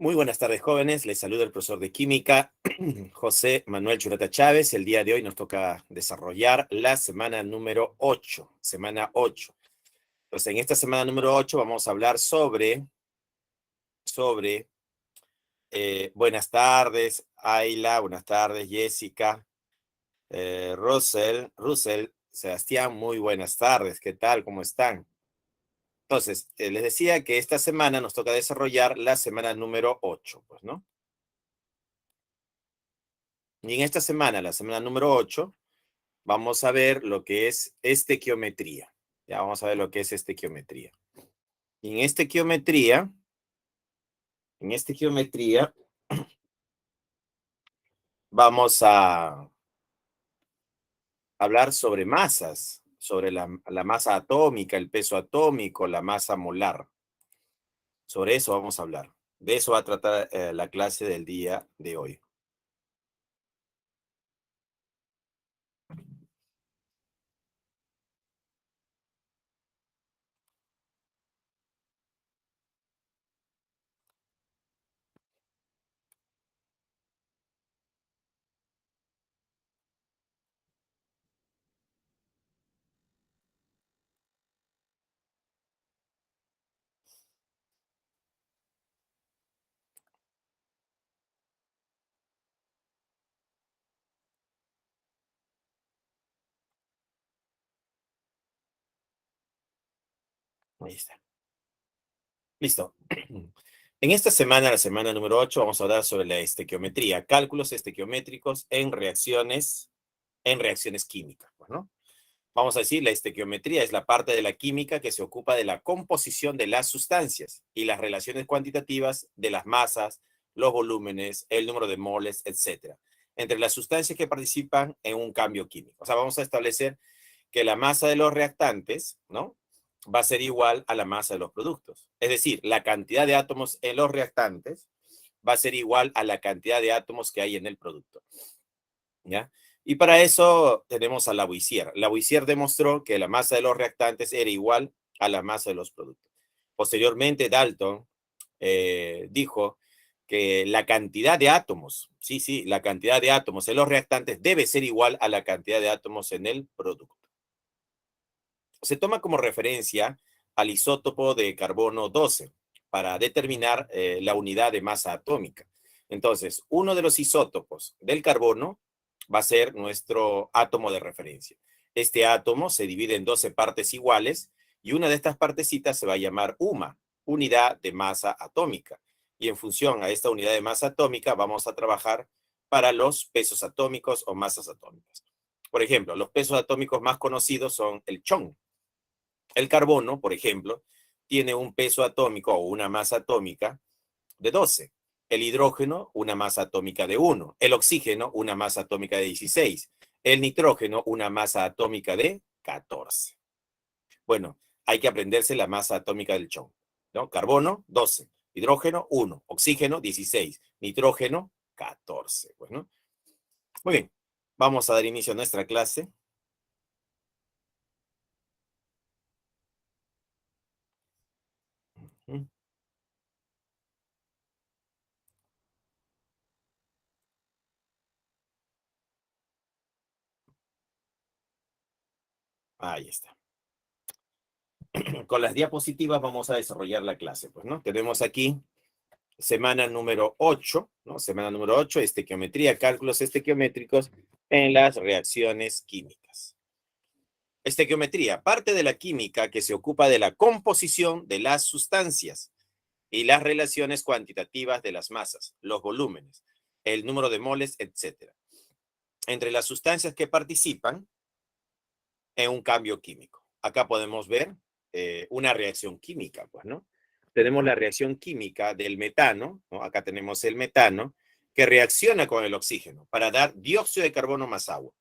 Muy buenas tardes, jóvenes. Les saluda el profesor de Química, José Manuel Churata Chávez. El día de hoy nos toca desarrollar la semana número 8, semana 8. Entonces, en esta semana número 8 vamos a hablar sobre buenas tardes, Ayla, buenas tardes, Jessica, Russell, Sebastián, muy buenas tardes. ¿Qué tal? ¿Cómo están? Entonces, les decía que esta semana nos toca desarrollar la semana número 8, pues, ¿no? Y en esta semana, la semana número 8, vamos a ver lo que es estequiometría. Ya vamos a ver lo que es estequiometría. Y en estequiometría vamos a hablar sobre masas, sobre la masa atómica, el peso atómico, la masa molar. Sobre eso vamos a hablar. De eso va a tratar la clase del día de hoy. Ahí está. Listo. En esta semana, la semana número 8, vamos a hablar sobre la estequiometría, cálculos estequiométricos en reacciones químicas, ¿no? Vamos a decir, la estequiometría es la parte de la química que se ocupa de la composición de las sustancias y las relaciones cuantitativas de las masas, los volúmenes, el número de moles, etcétera, entre las sustancias que participan en un cambio químico. O sea, vamos a establecer que la masa de los reactantes, ¿no?, va a ser igual a la masa de los productos. Es decir, la cantidad de átomos en los reactantes va a ser igual a la cantidad de átomos que hay en el producto. ¿Ya? Y para eso tenemos a Lavoisier. Lavoisier demostró que la masa de los reactantes era igual a la masa de los productos. Posteriormente, Dalton dijo que la cantidad de átomos, sí, la cantidad de átomos en los reactantes debe ser igual a la cantidad de átomos en el producto. Se toma como referencia al isótopo de carbono 12 para determinar la unidad de masa atómica. Entonces, uno de los isótopos del carbono va a ser nuestro átomo de referencia. Este átomo se divide en 12 partes iguales y una de estas partecitas se va a llamar UMA, unidad de masa atómica. Y en función a esta unidad de masa atómica vamos a trabajar para los pesos atómicos o masas atómicas. Por ejemplo, los pesos atómicos más conocidos son el chon. El carbono, por ejemplo, tiene un peso atómico o una masa atómica de 12. El hidrógeno, una masa atómica de 1. El oxígeno, una masa atómica de 16. El nitrógeno, una masa atómica de 14. Bueno, hay que aprenderse la masa atómica del chon, ¿no? Carbono, 12. Hidrógeno, 1. Oxígeno, 16. Nitrógeno, 14. Bueno, muy bien. Vamos a dar inicio a nuestra clase. Ahí está. Con las diapositivas vamos a desarrollar la clase, pues, ¿no? Tenemos aquí semana número 8, ¿no? Semana número 8, estequiometría, cálculos estequiométricos en las reacciones químicas. Estequiometría, parte de la química que se ocupa de la composición de las sustancias y las relaciones cuantitativas de las masas, los volúmenes, el número de moles, etcétera, entre las sustancias que participan en un cambio químico. Acá podemos ver una reacción química, pues, ¿no? Tenemos la reacción química del metano, ¿no? Acá tenemos el metano, que reacciona con el oxígeno para dar dióxido de carbono más agua.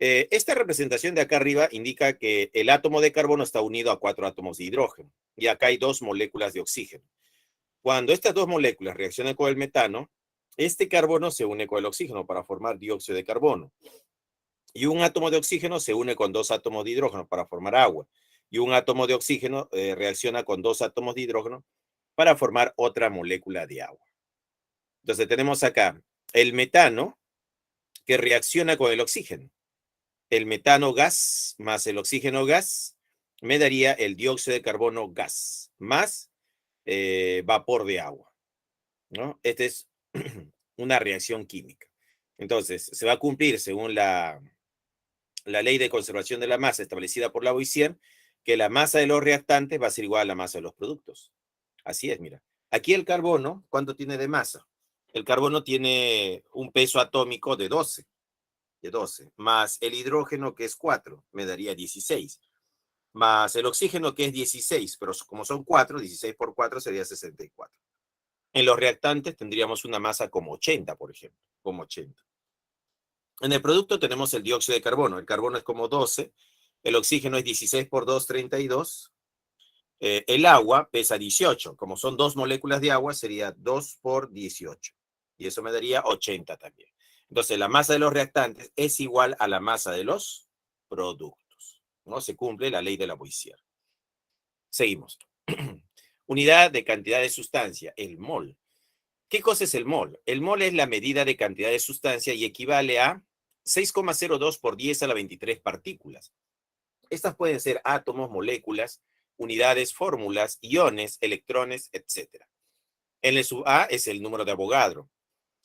Esta representación de acá arriba indica que el átomo de carbono está unido a 4 átomos de hidrógeno y acá hay 2 moléculas de oxígeno. Cuando estas 2 moléculas reaccionan con el metano, este carbono se une con el oxígeno para formar dióxido de carbono. Y un átomo de oxígeno se une con 2 átomos de hidrógeno para formar agua. Y un átomo de oxígeno reacciona con 2 átomos de hidrógeno para formar otra molécula de agua. Entonces tenemos acá el metano que reacciona con el oxígeno. El metano gas más el oxígeno gas me daría el dióxido de carbono gas más vapor de agua, ¿no? Esta es una reacción química. Entonces, se va a cumplir según la ley de conservación de la masa establecida por Lavoisier, que la masa de los reactantes va a ser igual a la masa de los productos. Así es, mira. Aquí el carbono, ¿cuánto tiene de masa? El carbono tiene un peso atómico de 12, más el hidrógeno que es 4, me daría 16, más el oxígeno que es 16, pero como son 4, 16 por 4 sería 64. En los reactantes tendríamos una masa como 80, por ejemplo, como 80. En el producto tenemos el dióxido de carbono. El carbono es como 12, el oxígeno es 16 por 2, 32. El agua pesa 18. Como son dos moléculas de agua, sería 2 por 18. Y eso me daría 80 también. Entonces, la masa de los reactantes es igual a la masa de los productos, ¿no? Se cumple la ley de Lavoisier. Seguimos. Unidad de cantidad de sustancia, el mol. ¿Qué cosa es el mol? El mol es la medida de cantidad de sustancia y equivale a 6,02 por 10 a la 23 partículas. Estas pueden ser átomos, moléculas, unidades, fórmulas, iones, electrones, etc. L sub A es el número de Avogadro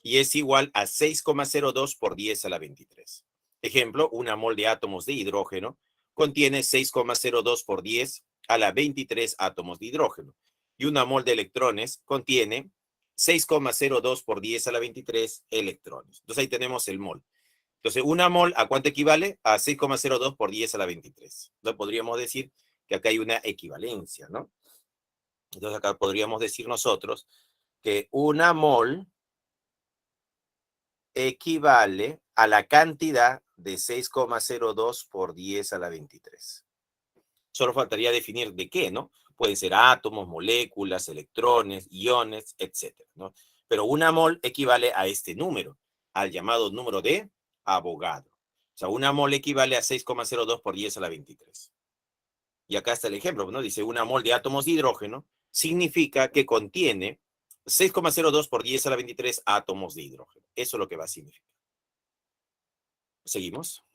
y es igual a 6,02 por 10 a la 23. Ejemplo, una mol de átomos de hidrógeno contiene 6,02 por 10 a la 23 átomos de hidrógeno y una mol de electrones contiene 6,02 por 10 a la 23 electrones. Entonces ahí tenemos el mol. Entonces, una mol, ¿a cuánto equivale? A 6,02 por 10 a la 23. Entonces, podríamos decir que acá hay una equivalencia, ¿no? Entonces, acá podríamos decir nosotros que una mol equivale a la cantidad de 6,02 por 10 a la 23. Solo faltaría definir de qué, ¿no? Pueden ser átomos, moléculas, electrones, iones, etcétera, ¿no? Pero una mol equivale a este número, al llamado número de Avogadro. O sea, una mol equivale a 6,02 por 10 a la 23. Y acá está el ejemplo, ¿no? Dice, una mol de átomos de hidrógeno significa que contiene 6,02 por 10 a la 23 átomos de hidrógeno. Eso es lo que va a significar. Seguimos.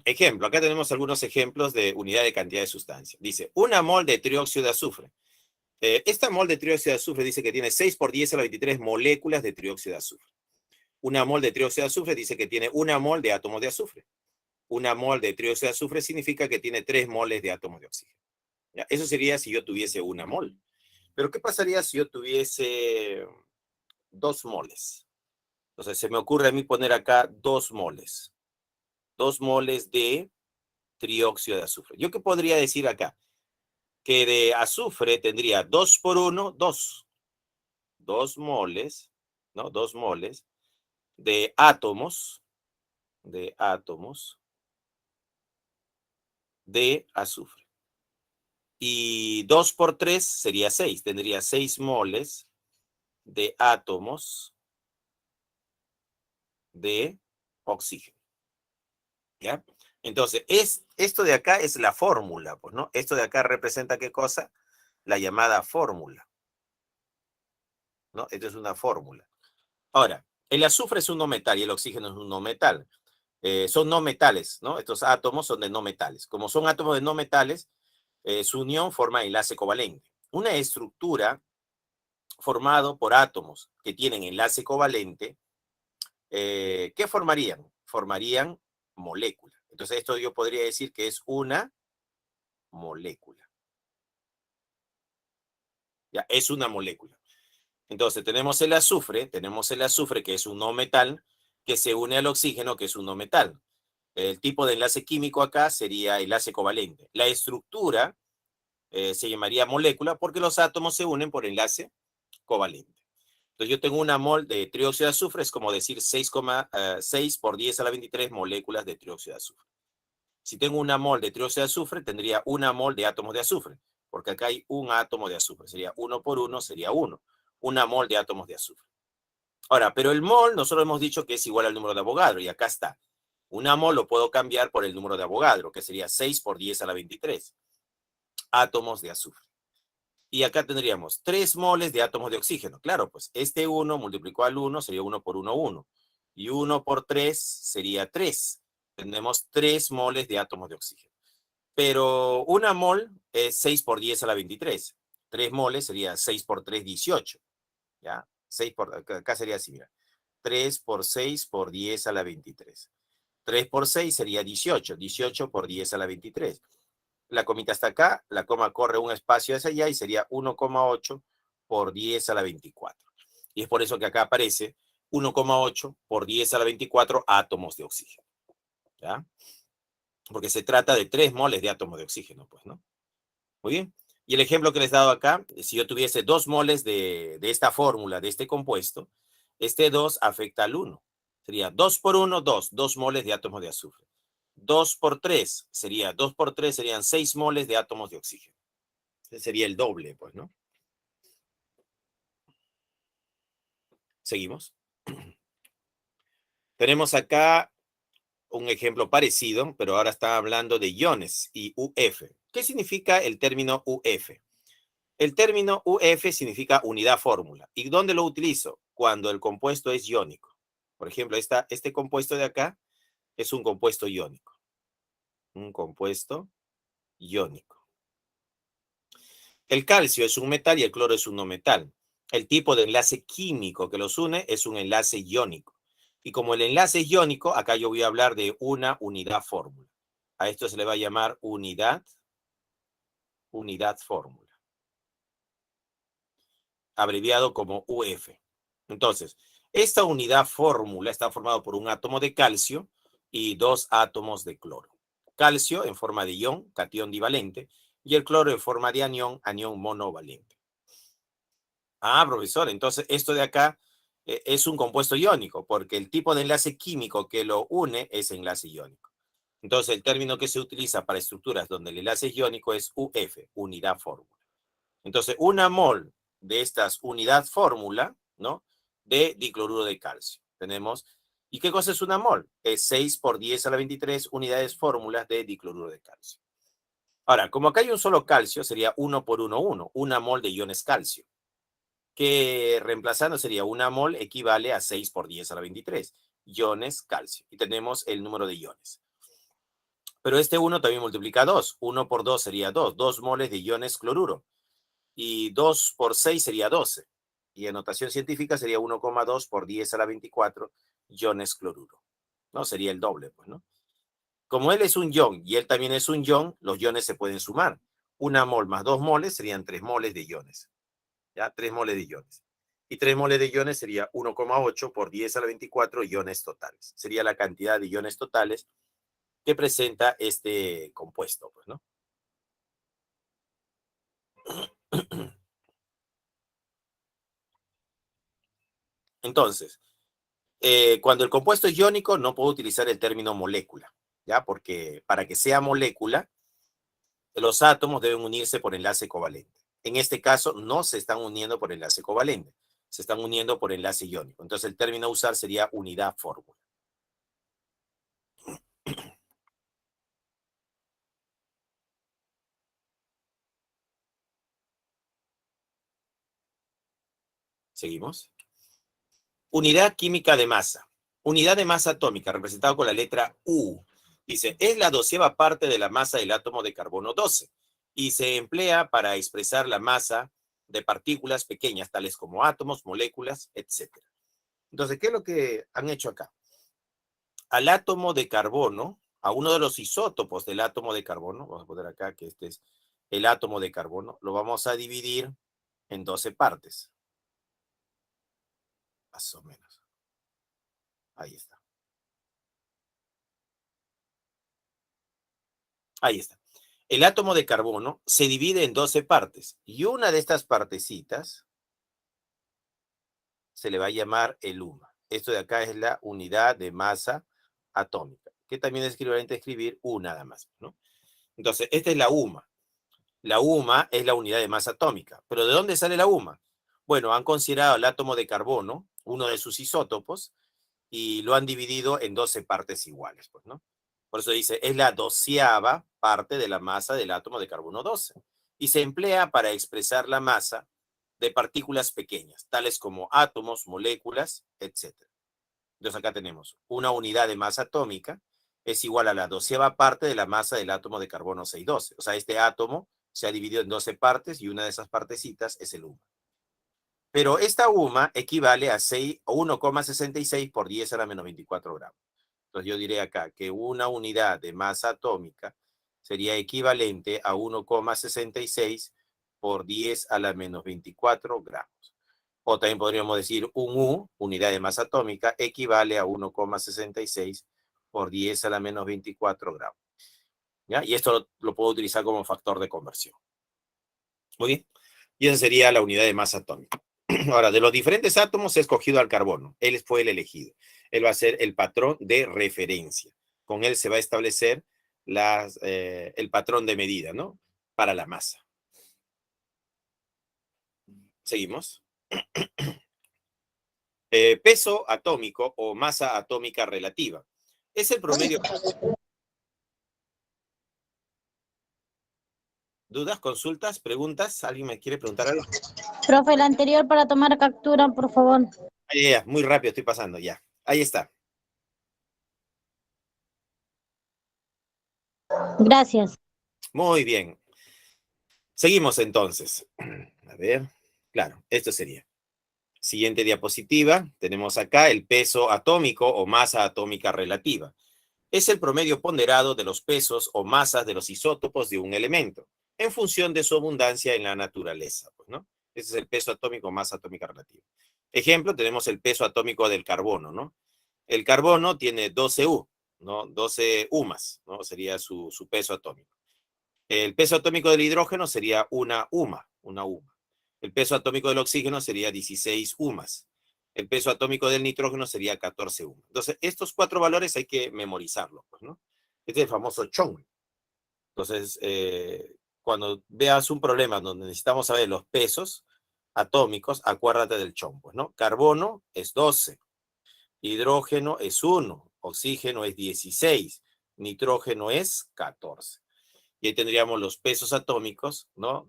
Ejemplo, acá tenemos algunos ejemplos de unidad de cantidad de sustancia. Dice, una mol de trióxido de azufre. Esta mol de trióxido de azufre dice que tiene 6 por 10 a la 23 moléculas de trióxido de azufre. Una mol de trióxido de azufre dice que tiene una mol de átomos de azufre. Una mol de trióxido de azufre significa que tiene 3 moles de átomos de oxígeno. ¿Ya? Eso sería si yo tuviese una mol. Pero ¿qué pasaría si yo tuviese 2 moles? Entonces se me ocurre a mí poner acá 2 moles. 2 moles de trióxido de azufre. ¿Yo qué podría decir acá? Que de azufre tendría 2 por 1, 2. 2 moles, ¿no? 2 moles de átomos de azufre. Y 2 por 3 sería 6. Tendría 6 moles de átomos de oxígeno. ¿Ya? Entonces, esto de acá es la fórmula, pues, ¿no? Esto de acá representa ¿qué cosa? La llamada fórmula, ¿no? Esto es una fórmula. Ahora, el azufre es un no metal y el oxígeno es un no metal. Son no metales, ¿no? Estos átomos son de no metales. Como son átomos de no metales, su unión forma enlace covalente. Una estructura formado por átomos que tienen enlace covalente, ¿qué formarían? Formarían molécula. Entonces, esto yo podría decir que es una molécula. Ya, es una molécula. Entonces, tenemos el azufre que es un no metal, que se une al oxígeno, que es un no metal. El tipo de enlace químico acá sería enlace covalente. La estructura se llamaría molécula porque los átomos se unen por enlace covalente. Entonces yo tengo una mol de trióxido de azufre, es como decir 6,6 por 10 a la 23 moléculas de trióxido de azufre. Si tengo una mol de trióxido de azufre, tendría una mol de átomos de azufre, porque acá hay un átomo de azufre. Sería 1 por 1, sería 1. Una mol de átomos de azufre. Ahora, pero el mol, nosotros hemos dicho que es igual al número de Avogadro, y acá está. Una mol lo puedo cambiar por el número de Avogadro, que sería 6 por 10 a la 23 átomos de azufre. Y acá tendríamos 3 moles de átomos de oxígeno. Claro, pues este 1 multiplicado al 1 sería 1 por 1, 1. Y 1 por 3 sería 3. Tenemos 3 moles de átomos de oxígeno. Pero una mol es 6 por 10 a la 23. 3 moles sería 6 por 3, 18. ¿Ya? 6 por, acá sería así, mira. 3 por 6 por 10 a la 23. 3 por 6 sería 18. 18 por 10 a la 23. La comita está acá, la coma corre un espacio hacia allá y sería 1,8 por 10 a la 24. Y es por eso que acá aparece 1,8 por 10 a la 24 átomos de oxígeno. ¿Ya? Porque se trata de 3 moles de átomos de oxígeno, pues, ¿no? Muy bien. Y el ejemplo que les he dado acá, si yo tuviese 2 moles de esta fórmula, de este compuesto, este 2 afecta al 1. Sería 2 por 1, 2, 2 moles de átomos de azufre. 2 por 3 sería, 2 por 3 serían 6 moles de átomos de oxígeno. Ese sería el doble, pues, ¿no? Seguimos. Tenemos acá un ejemplo parecido, pero ahora está hablando de iones y UF. ¿Qué significa el término UF? El término UF significa unidad fórmula. ¿Y dónde lo utilizo? Cuando el compuesto es iónico. Por ejemplo, este compuesto de acá es un compuesto iónico. Un compuesto iónico. El calcio es un metal y el cloro es un no metal. El tipo de enlace químico que los une es un enlace iónico. Y como el enlace es iónico, acá yo voy a hablar de una unidad fórmula. A esto se le va a llamar unidad fórmula, abreviado como UF. Entonces, esta unidad fórmula está formada por un átomo de calcio y 2 átomos de cloro. Calcio en forma de ión, catión divalente, y el cloro en forma de anión, anión monovalente. Ah, profesor, entonces esto de acá es un compuesto iónico, porque el tipo de enlace químico que lo une es enlace iónico. Entonces, el término que se utiliza para estructuras donde el enlace es iónico es UF, unidad fórmula. Entonces, una mol de estas unidad fórmula, ¿no? De dicloruro de calcio. Tenemos, ¿y qué cosa es una mol? Es 6 por 10 a la 23 unidades fórmulas de dicloruro de calcio. Ahora, como acá hay un solo calcio, sería 1 por 1, 1, una mol de iones calcio, que reemplazando sería una mol equivale a 6 por 10 a la 23 iones calcio. Y tenemos el número de iones. Pero este 1 también multiplica 2. 1 por 2 sería 2. 2 moles de iones cloruro. Y 2 por 6 sería 12. Y en notación científica sería 1,2 por 10 a la 24 iones cloruro. ¿No? Sería el doble, pues, ¿no? Como él es un ion y él también es un ion, los iones se pueden sumar. Una mol más 2 moles serían 3 moles de iones. ¿Ya? 3 moles de iones. Y 3 moles de iones sería 1,8 por 10 a la 24 iones totales. Sería la cantidad de iones totales que presenta este compuesto, pues, ¿no? Entonces, cuando el compuesto es iónico, no puedo utilizar el término molécula, ¿ya? Porque para que sea molécula, los átomos deben unirse por enlace covalente. En este caso, no se están uniendo por enlace covalente, se están uniendo por enlace iónico. Entonces, el término a usar sería unidad fórmula. Seguimos. Unidad química de masa. Unidad de masa atómica, representado con la letra U. Dice, es la 12ª parte de la masa del átomo de carbono 12 y se emplea para expresar la masa de partículas pequeñas, tales como átomos, moléculas, etcétera. Entonces, ¿qué es lo que han hecho acá? Al átomo de carbono, a uno de los isótopos del átomo de carbono, vamos a poner acá que este es el átomo de carbono, lo vamos a dividir en 12 partes. Más o menos. Ahí está. Ahí está. El átomo de carbono se divide en 12 partes y una de estas partecitas se le va a llamar el UMA. Esto de acá es la unidad de masa atómica, que también es equivalente a escribir U nada más, ¿no? Entonces, esta es la UMA. La UMA es la unidad de masa atómica. ¿Pero de dónde sale la UMA? Bueno, han considerado el átomo de carbono, uno de sus isótopos, y lo han dividido en 12 partes iguales, pues, ¿no? Por eso dice, es la 12ª parte de la masa del átomo de carbono 12. y se emplea para expresar la masa de partículas pequeñas, tales como átomos, moléculas, etc. Entonces acá tenemos una unidad de masa atómica es igual a la 12ª parte de la masa del átomo de carbono 612. O sea, este átomo se ha dividido en 12 partes y una de esas partecitas es el UMA. Pero esta UMA equivale a 1,66 por 10 a la menos 24 gramos. Entonces yo diré acá que una unidad de masa atómica sería equivalente a 1,66 por 10 a la menos 24 gramos. O también podríamos decir un U, unidad de masa atómica, equivale a 1,66 por 10 a la menos 24 gramos. ¿Ya? Y esto lo puedo utilizar como factor de conversión. Muy bien. Y esa sería la unidad de masa atómica. Ahora, de los diferentes átomos he escogido al carbono. Él fue el elegido. Él va a ser el patrón de referencia. Con él se va a establecer el patrón de medida, ¿no? Para la masa. Seguimos. Peso atómico o masa atómica relativa. Es el promedio. ¿Dudas, consultas, preguntas? ¿Alguien me quiere preguntar algo? Profe, el anterior para tomar captura, por favor. Ya, muy rápido estoy pasando, ya. Ahí está. Gracias. Muy bien. Seguimos entonces. A ver, claro, esto sería. Siguiente diapositiva, tenemos acá el peso atómico o masa atómica relativa. Es el promedio ponderado de los pesos o masas de los isótopos de un elemento, en función de su abundancia en la naturaleza, pues, ¿no? Ese es el peso atómico o masa atómica relativa. Ejemplo, tenemos el peso atómico del carbono, ¿no? El carbono tiene 12 U, ¿no? 12 UMAS, ¿no? Sería su peso atómico. El peso atómico del hidrógeno sería una UMA. El peso atómico del oxígeno sería 16 UMAS. El peso atómico del nitrógeno sería 14 UMAS. Entonces, estos 4 valores hay que memorizarlos, pues, ¿no? Este es el famoso CHON. Entonces, cuando veas un problema donde necesitamos saber los pesos atómicos, acuérdate del CHON, pues, ¿no? Carbono es 12, hidrógeno es 1, oxígeno es 16, nitrógeno es 14. Y ahí tendríamos los pesos atómicos, ¿no?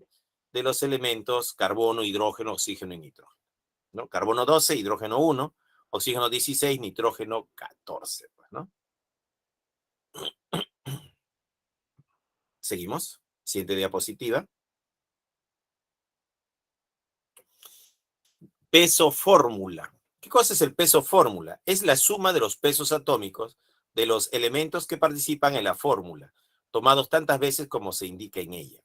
De los elementos carbono, hidrógeno, oxígeno y nitrógeno, ¿no? Carbono 12, hidrógeno 1, oxígeno 16, nitrógeno 14, pues, ¿no? Seguimos. Siguiente diapositiva. Peso fórmula. ¿Qué cosa es el peso fórmula? Es la suma de los pesos atómicos de los elementos que participan en la fórmula, tomados tantas veces como se indica en ella.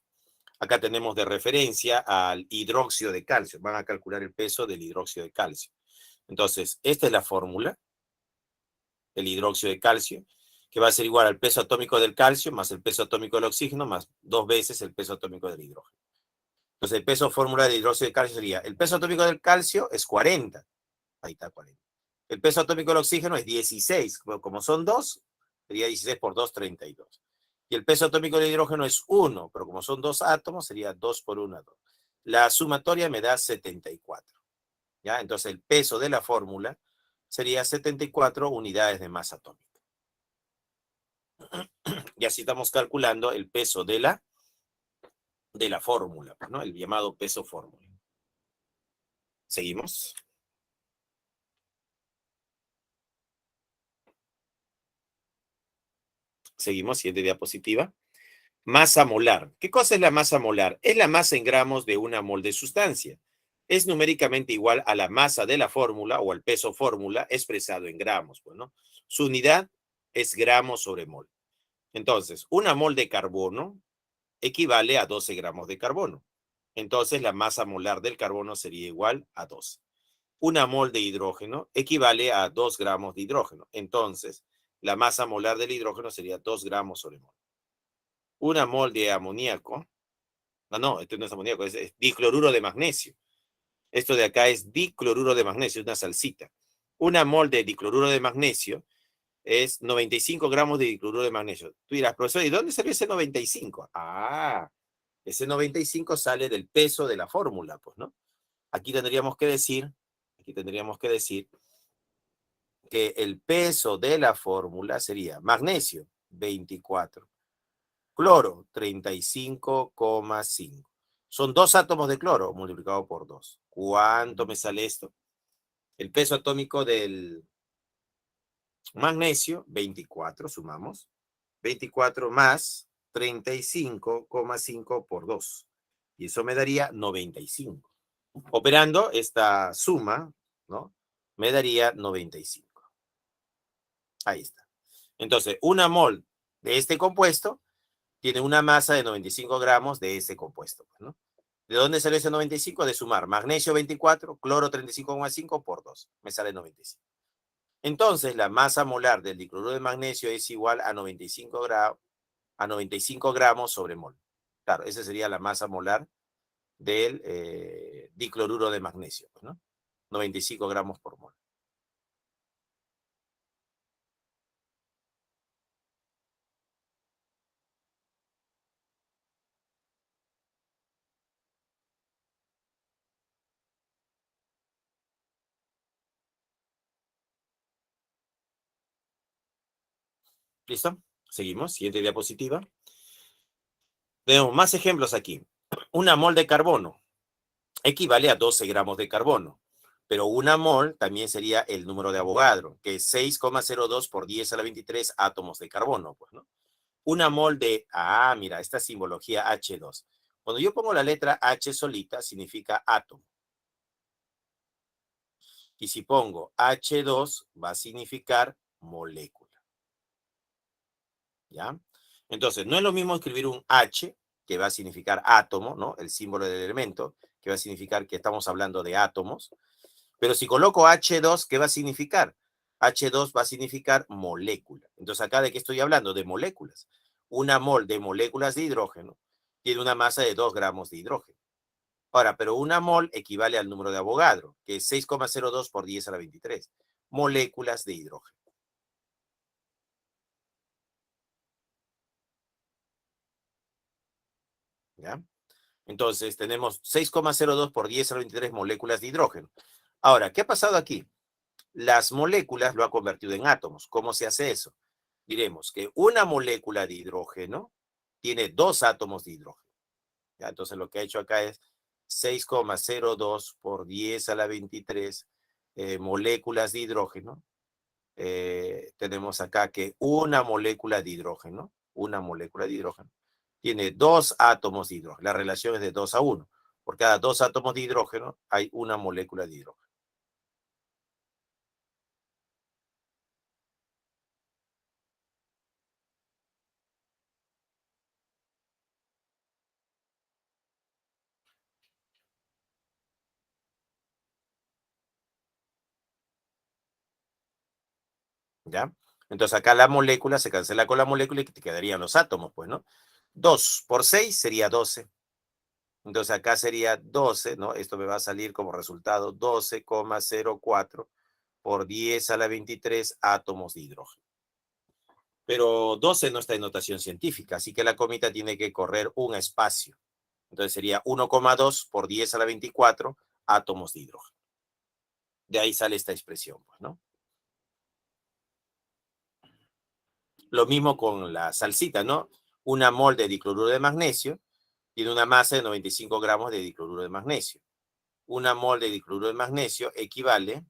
Acá tenemos de referencia al hidróxido de calcio. Van a calcular el peso del hidróxido de calcio. Entonces, esta es la fórmula, el hidróxido de calcio, que va a ser igual al peso atómico del calcio más el peso atómico del oxígeno más 2 veces el peso atómico del hidrógeno. Entonces, el peso fórmula del hidróxido de calcio sería, el peso atómico del calcio es 40. Ahí está 40. El peso atómico del oxígeno es 16. Como son 2, sería 16 por 2, 32. Y el peso atómico del hidrógeno es 1, pero como son 2 átomos, sería 2 por 1, 2. La sumatoria me da 74. ¿Ya? Entonces, el peso de la fórmula sería 74 unidades de masa atómica. Y así estamos calculando el peso de la fórmula, ¿no? El llamado peso fórmula. ¿Seguimos? Seguimos, siguiente diapositiva. Masa molar. ¿Qué cosa es la masa molar? Es la masa en gramos de una mol de sustancia. Es numéricamente igual a la masa de la fórmula o al peso fórmula expresado en gramos. Bueno, su unidad es gramos sobre mol. Entonces, una mol de carbono equivale a 12 gramos de carbono. Entonces, la masa molar del carbono sería igual a 12. Una mol de hidrógeno equivale a 2 gramos de hidrógeno. Entonces, la masa molar del hidrógeno sería 2 gramos sobre mol. Una mol de amoníaco, no, esto no es amoníaco, es dicloruro de magnesio. Esto de acá es dicloruro de magnesio, es una salsita. Una mol de dicloruro de magnesio es 95 gramos de dicloruro de magnesio. Tú dirás, profesor, ¿y dónde salió ese 95? Ah, ese 95 sale del peso de la fórmula, pues, ¿no? Aquí tendríamos que decir que el peso de la fórmula sería magnesio, 24. Cloro, 35,5. Son 2 átomos de cloro multiplicado por 2. ¿Cuánto me sale esto? El peso atómico del magnesio, 24, sumamos. 24 más 35,5 por 2. Y eso me daría 95. Operando esta suma, ¿no? Me daría 95. Ahí está. Entonces, una mol de este compuesto tiene una masa de 95 gramos de ese compuesto, ¿no? ¿De dónde sale ese 95? De sumar magnesio 24, cloro 35,5 por 2. Me sale 95. Entonces, la masa molar del dicloruro de magnesio es igual a 95 gramos sobre mol. Claro, esa sería la masa molar del dicloruro de magnesio, ¿no? 95 gramos por mol. ¿Listo? Seguimos. Siguiente diapositiva. Tenemos más ejemplos aquí. Una mol de carbono equivale a 12 gramos de carbono, pero una mol también sería el número de Avogadro, que es 6,02 por 10 a la 23 átomos de carbono, pues, ¿no? Una mol de, mira, esta simbología H2. Cuando yo pongo la letra H solita, significa átomo. Y si pongo H2, va a significar molécula. ¿Ya? Entonces, no es lo mismo escribir un H, que va a significar átomo, ¿no? El símbolo del elemento, que va a significar que estamos hablando de átomos. Pero si coloco H2, ¿qué va a significar? H2 va a significar molécula. Entonces, ¿acá de qué estoy hablando? De moléculas. Una mol de moléculas de hidrógeno tiene una masa de 2 gramos de hidrógeno. Ahora, pero una mol equivale al número de Avogadro, que es 6,02 por 10 a la 23. Moléculas de hidrógeno. ¿Ya? Entonces, tenemos 6,02 por 10 a la 23 moléculas de hidrógeno. Ahora, ¿qué ha pasado aquí? Las moléculas lo ha convertido en átomos. ¿Cómo se hace eso? Diremos que una molécula de hidrógeno tiene 2 átomos de hidrógeno. ¿Ya? Entonces, lo que ha hecho acá es 6,02 por 10 a la 23 moléculas de hidrógeno. Tenemos acá que una molécula de hidrógeno, tiene 2 átomos de hidrógeno. La relación es de 2 a 1. Por cada 2 átomos de hidrógeno hay una molécula de hidrógeno. ¿Ya? Entonces acá la molécula se cancela con la molécula y te quedarían los átomos, pues, ¿no? 2 por 6 sería 12. Entonces acá sería 12, ¿no? Esto me va a salir como resultado 12,04 por 10 a la 23 átomos de hidrógeno. Pero 12 no está en notación científica, así que la comita tiene que correr un espacio. Entonces sería 1,2 por 10 a la 24 átomos de hidrógeno. De ahí sale esta expresión, pues, ¿no? Lo mismo con la salsita, ¿no? Una mol de dicloruro de magnesio tiene una masa de 95 gramos de dicloruro de magnesio. Una mol de dicloruro de magnesio equivale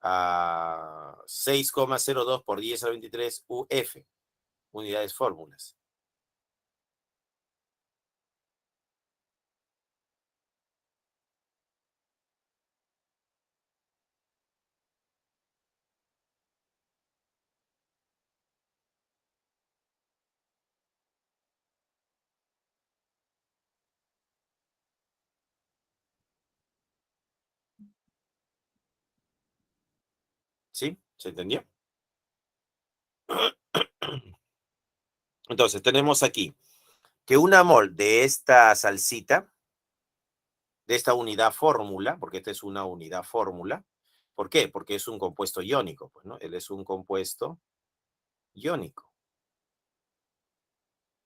a 6,02 por 10 a la 23 UF, unidades fórmulas. ¿Sí? ¿Se entendió? Entonces, tenemos aquí que una mol de esta salsita, de esta unidad fórmula, porque esta es una unidad fórmula, ¿por qué? Porque es un compuesto iónico, pues, ¿no? Él es un compuesto iónico.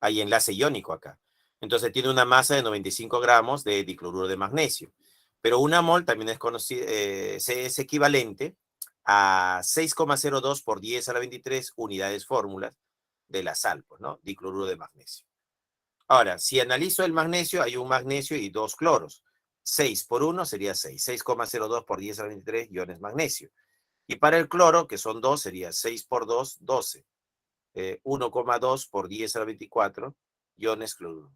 Hay enlace iónico acá. Entonces tiene una masa de 95 gramos de dicloruro de magnesio. Pero una mol también es conocida, es equivalente a 6,02 por 10 a la 23 unidades fórmulas de la sal, pues, ¿no? Dicloruro de magnesio. Ahora, si analizo el magnesio, hay un magnesio y dos cloros. 6 por 1 sería 6. 6,02 por 10 a la 23 iones magnesio. Y para el cloro, que son 2, sería 6 por 2, 12. 1,2 por 10 a la 24 iones cloruro.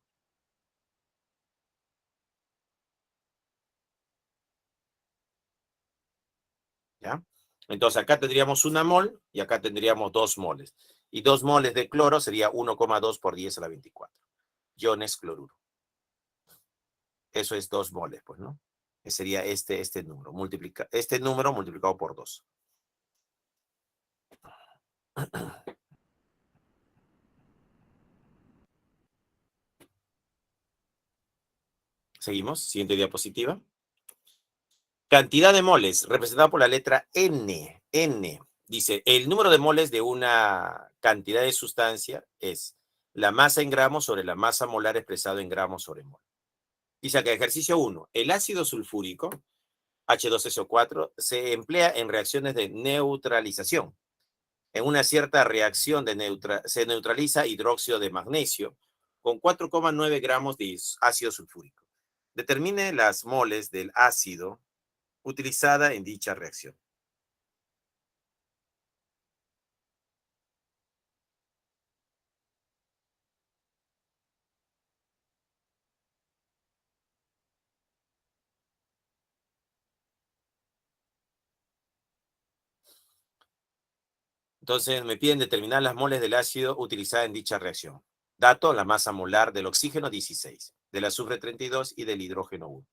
¿Ya? Entonces acá tendríamos una mol y acá tendríamos 2 moles. Y 2 moles de cloro sería 1,2 por 10 a la 24 iones cloruro. Eso es 2 moles, pues, ¿no? Sería este número. Este número multiplicado por 2. Seguimos. Siguiente diapositiva. Cantidad de moles, representada por la letra N. N. Dice, el número de moles de una cantidad de sustancia es la masa en gramos sobre la masa molar expresado en gramos sobre mol. Dice acá, ejercicio 1. El ácido sulfúrico, H2SO4, se emplea en reacciones de neutralización. En una cierta reacción se neutraliza hidróxido de magnesio con 4,9 gramos de ácido sulfúrico. Determine las moles del ácido utilizada en dicha reacción. Entonces me piden determinar las moles del ácido utilizada en dicha reacción. Dato, la masa molar del oxígeno 16, del azufre 32 y del hidrógeno 1.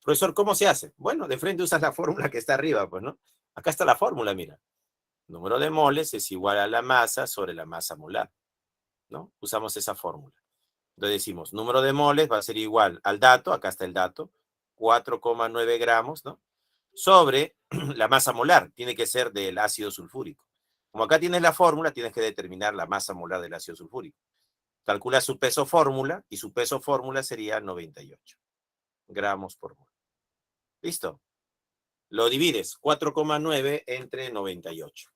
Profesor, ¿cómo se hace? Bueno, de frente usas la fórmula que está arriba, pues, ¿no? Acá está la fórmula, mira. Número de moles es igual a la masa sobre la masa molar, ¿no? Usamos esa fórmula. Entonces decimos, número de moles va a ser igual al dato, acá está el dato, 4,9 gramos, ¿no? Sobre la masa molar, tiene que ser del ácido sulfúrico. Como acá tienes la fórmula, tienes que determinar la masa molar del ácido sulfúrico. Calcula su peso fórmula y su peso fórmula sería 98 gramos por mol. ¿Listo? Lo divides 4,9 entre 98.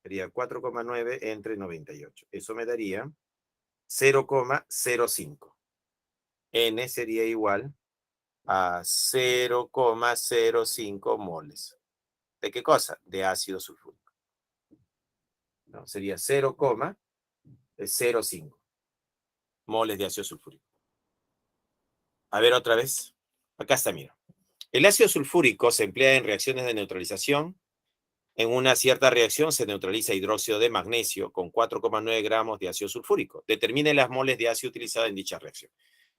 Sería 4,9 entre 98. Eso me daría 0,05. N sería igual a 0,05 moles. ¿De qué cosa? De ácido sulfúrico. No, sería 0,05 moles de ácido sulfúrico. A ver otra vez. Acá está, mira. El ácido sulfúrico se emplea en reacciones de neutralización. En una cierta reacción se neutraliza hidróxido de magnesio con 4,9 gramos de ácido sulfúrico. Determine las moles de ácido utilizada en dicha reacción.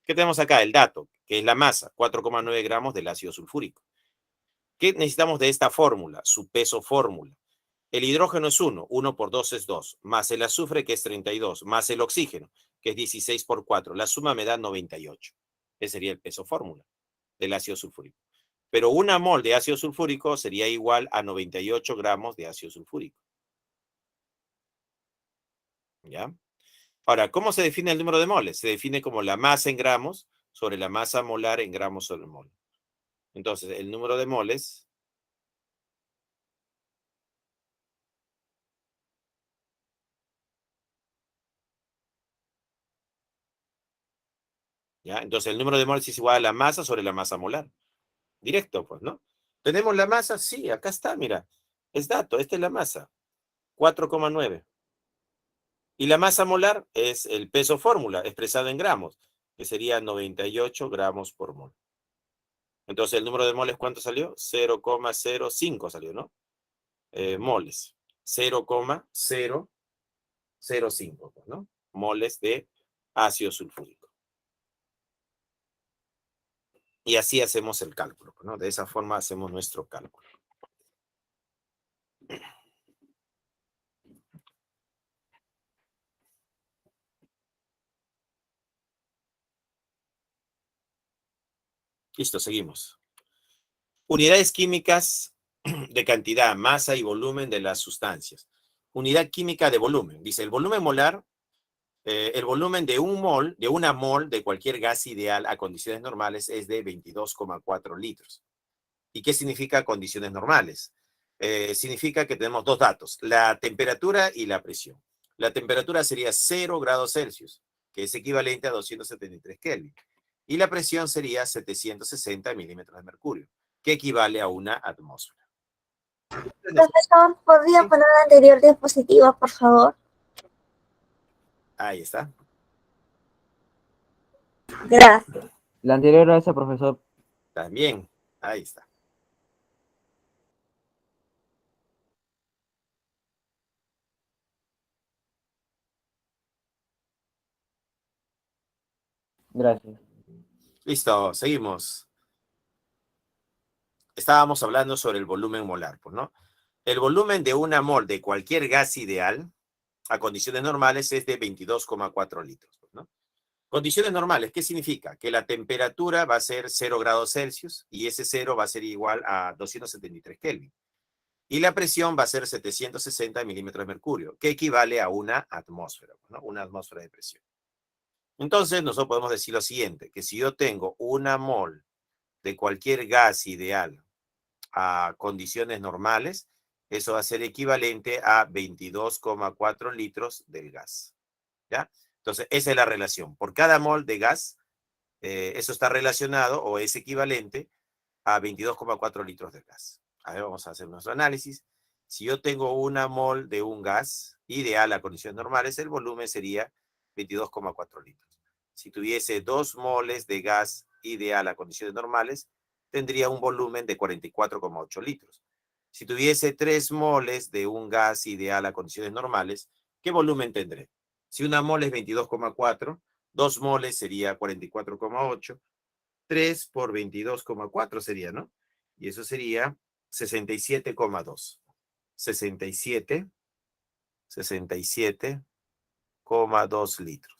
¿Qué tenemos acá? El dato, que es la masa, 4,9 gramos del ácido sulfúrico. ¿Qué necesitamos de esta fórmula? Su peso fórmula. El hidrógeno es 1, 1 por 2 es 2, más el azufre que es 32, más el oxígeno que es 16 por 4. La suma me da 98. Ese sería el peso fórmula del ácido sulfúrico. Pero una mol de ácido sulfúrico sería igual a 98 gramos de ácido sulfúrico. ¿Ya? Ahora, ¿cómo se define el número de moles? Se define como la masa en gramos sobre la masa molar en gramos sobre mol. Entonces, el número de moles, ¿ya? Entonces, el número de moles es igual a la masa sobre la masa molar. Directo, pues, ¿no? ¿Tenemos la masa? Sí, acá está, mira. Es dato, esta es la masa, 4,9. Y la masa molar es el peso fórmula, expresado en gramos, que sería 98 gramos por mol. Entonces, ¿el número de moles cuánto salió? 0,05 salió, ¿no? Moles. 0,005, pues, ¿no? Moles de ácido sulfúrico. Y así hacemos el cálculo, ¿no? De esa forma hacemos nuestro cálculo. Listo, seguimos. Unidades químicas de cantidad, masa y volumen de las sustancias. Unidad química de volumen. Dice, el volumen molar, el volumen de un mol, de una mol de cualquier gas ideal a condiciones normales es de 22,4 litros. ¿Y qué significa condiciones normales? Significa que tenemos dos datos, la temperatura y la presión. La temperatura sería 0 grados Celsius que es equivalente a 273 Kelvin. Y la presión sería 760 milímetros de mercurio, que equivale a una atmósfera. Profesor, ¿podría Sí, poner la anterior diapositiva, por favor? ahí está. Gracias. La anterior a esa, profesor. También, ahí está. Gracias. Listo, seguimos. Estábamos hablando sobre el volumen molar, pues, ¿no? El volumen de una mol de cualquier gas ideal a condiciones normales es de 22,4 litros, pues, ¿no? Condiciones normales, ¿qué significa? Que la temperatura va a ser 0 grados Celsius y ese 0 va a ser igual a 273 Kelvin. Y la presión va a ser 760 milímetros de mercurio, que equivale a una atmósfera, ¿no? Una atmósfera de presión. Entonces, nosotros podemos decir lo siguiente, que si yo tengo una mol de cualquier gas ideal a condiciones normales, eso va a ser equivalente a 22,4 litros del gas. ¿Ya? Entonces, esa es la relación. Por cada mol de gas, eso está relacionado o es equivalente a 22,4 litros del gas. A ver, vamos a hacer nuestro análisis. Si yo tengo una mol de un gas ideal a condiciones normales, el volumen sería 22,4 litros. Si tuviese 2 moles de gas ideal a condiciones normales, tendría un volumen de 44,8 litros. Si tuviese 3 moles de un gas ideal a condiciones normales, ¿qué volumen tendré? Si una mole es 22,4, 2 moles sería 44,8, 3 por 22,4 sería, ¿no? Y eso sería 67,2. 67,2 litros.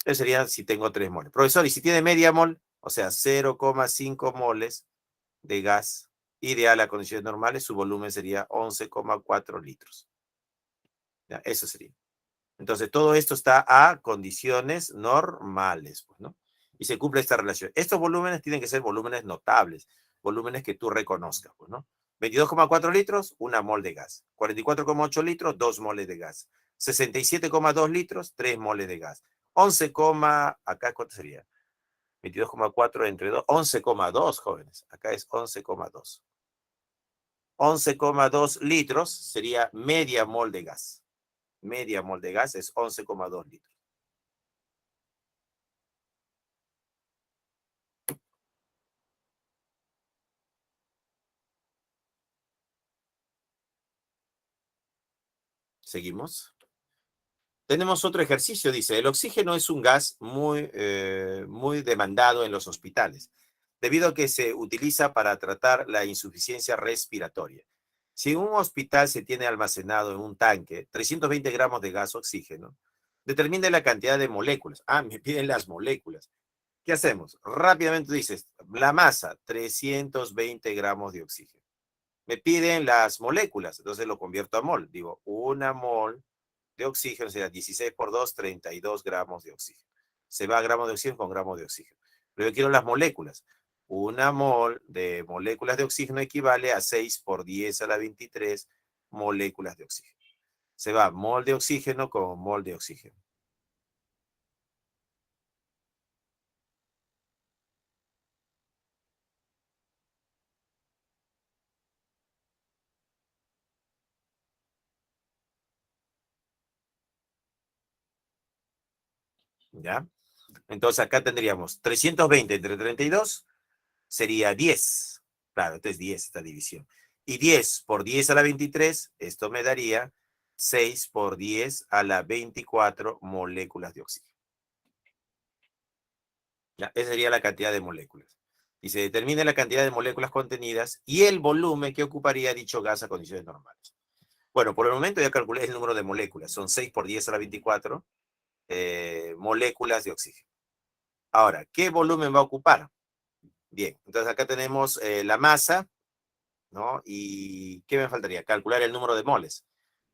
Eso sería si tengo 3 moles. Profesor, ¿y si tiene media mol? O sea, 0,5 moles de gas ideal a condiciones normales, su volumen sería 11,4 litros. ¿Ya? Eso sería. Entonces, todo esto está a condiciones normales, pues, ¿no? Y se cumple esta relación. Estos volúmenes tienen que ser volúmenes notables, volúmenes que tú reconozcas, pues, ¿no? 22,4 litros, una mol de gas. 44,8 litros, 2 moles de gas. 67,2 litros, 3 moles de gas. 11, acá, ¿cuánto sería? 22,4 entre 2, 11,2, jóvenes. Acá es 11,2. 11,2 litros sería media mol de gas. Media mol de gas es 11,2 litros. Seguimos. Tenemos otro ejercicio, dice, el oxígeno es un gas muy demandado en los hospitales, debido a que se utiliza para tratar la insuficiencia respiratoria. Si en un hospital se tiene almacenado en un tanque 320 gramos de gas oxígeno, determine la cantidad de moléculas. Ah, me piden las moléculas. ¿Qué hacemos? Rápidamente dices, la masa, 320 gramos de oxígeno. Me piden las moléculas, entonces lo convierto a mol. Digo, una mol de oxígeno será 16 por 2, 32 gramos de oxígeno. Se va a gramos de oxígeno con gramos de oxígeno. Pero yo quiero las moléculas. Una mol de moléculas de oxígeno equivale a 6 por 10 a la 23 moléculas de oxígeno. Se va mol de oxígeno con mol de oxígeno. ¿Ya? Entonces acá tendríamos 320 entre 32 sería 10. Claro, esto es 10 esta división. Y 10 por 10 a la 23, esto me daría 6 por 10 a la 24 moléculas de oxígeno. Ya, esa sería la cantidad de moléculas. Y se determina la cantidad de moléculas contenidas y el volumen que ocuparía dicho gas a condiciones normales. Bueno, por el momento ya calculé el número de moléculas. Son 6 por 10 a la 24 moléculas de oxígeno. Ahora, ¿qué volumen va a ocupar? Bien, entonces acá tenemos la masa, ¿no? ¿Y qué me faltaría? Calcular el número de moles.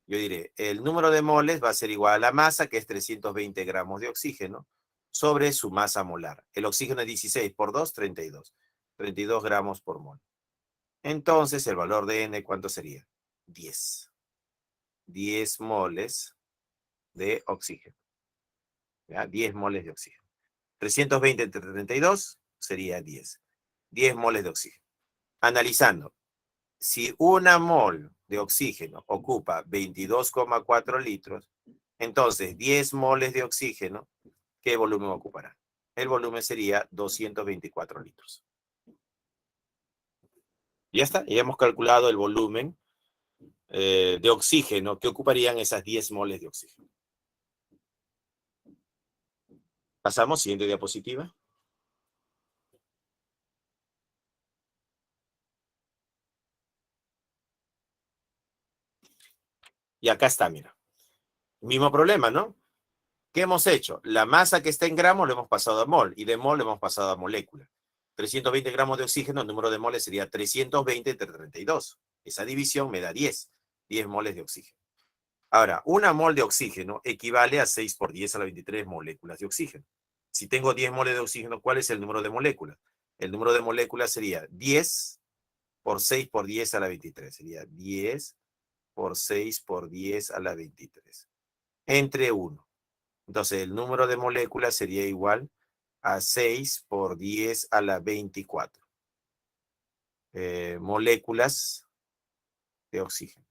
Yo diré, el número de moles va a ser igual a la masa, que es 320 gramos de oxígeno, sobre su masa molar. El oxígeno es 16 por 2, 32. 32 gramos por mol. Entonces, el valor de N, ¿cuánto sería? 10. 10 moles de oxígeno. ¿ya? 10 moles de oxígeno. 320 entre 32 sería 10. 10 moles de oxígeno. Analizando, si una mol de oxígeno ocupa 22,4 litros, entonces 10 moles de oxígeno, ¿qué volumen ocupará? El volumen sería 224 litros. Ya está, ya hemos calculado el volumen de oxígeno que ocuparían esas 10 moles de oxígeno. Pasamos, siguiente diapositiva. Y acá está, mira. Mismo problema, ¿no? ¿Qué hemos hecho? La masa que está en gramos lo hemos pasado a mol, y de mol lo hemos pasado a molécula. 320 gramos de oxígeno, el número de moles sería 320 entre 32. Esa división me da 10. 10 moles de oxígeno. Ahora, una mol de oxígeno equivale a 6 por 10 a la 23 moléculas de oxígeno. Si tengo 10 moles de oxígeno, ¿cuál es el número de moléculas? El número de moléculas sería 10 por 6 por 10 a la 23. Sería 10 por 6 por 10 a la 23. Entre 1. Entonces, el número de moléculas sería igual a 6 por 10 a la 24. Moléculas de oxígeno.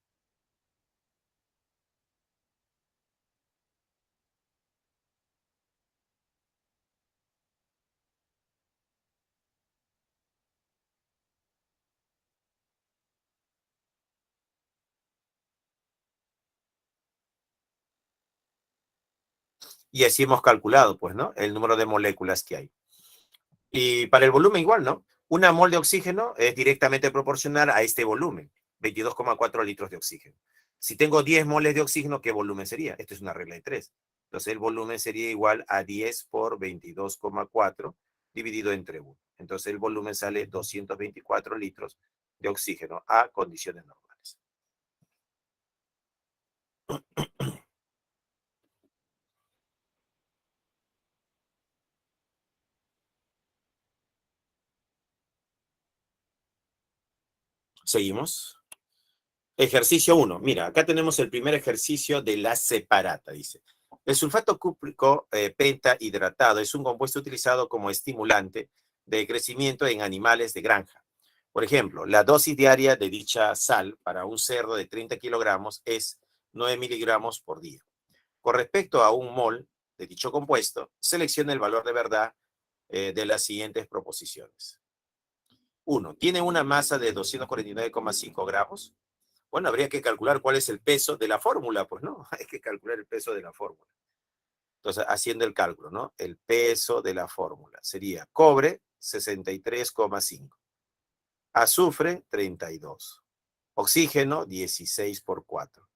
Y así hemos calculado, pues, ¿no? El número de moléculas que hay. Y para el volumen igual, ¿no? Una mol de oxígeno es directamente proporcional a este volumen, 22,4 litros de oxígeno. Si tengo 10 moles de oxígeno, ¿qué volumen sería? Esto es una regla de 3. Entonces el volumen sería igual a 10 por 22,4 dividido entre 1. Entonces el volumen sale 224 litros de oxígeno a condiciones normales. Seguimos. Ejercicio 1. Mira, acá tenemos el primer ejercicio de la separata, dice. El sulfato cúprico pentahidratado es un compuesto utilizado como estimulante de crecimiento en animales de granja. Por ejemplo, la dosis diaria de dicha sal para un cerdo de 30 kilogramos es 9 miligramos por día. Con respecto a un mol de dicho compuesto, selecciona el valor de verdad de las siguientes proposiciones. 1. Tiene una masa de 249,5 gramos. Bueno, habría que calcular cuál es el peso de la fórmula, pues, ¿no? Hay que calcular el peso de la fórmula. Entonces, haciendo el cálculo, ¿no? El peso de la fórmula sería cobre, 63,5. Azufre, 32. Oxígeno, 16 por 4.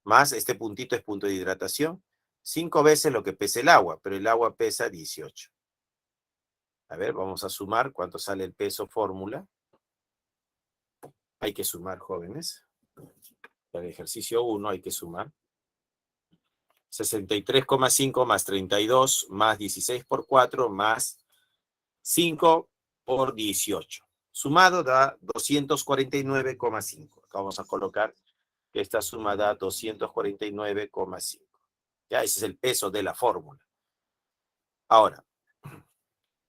Más este puntito es punto de hidratación. 5 veces lo que pesa el agua, pero el agua pesa 18. A ver, vamos a sumar cuánto sale el peso fórmula. Hay que sumar, jóvenes. Para el ejercicio 1 hay que sumar. 63,5 más 32 más 16 por 4 más 5 por 18. Sumado da 249,5. Acá vamos a colocar que esta suma da 249,5. Ya, ese es el peso de la fórmula. Ahora,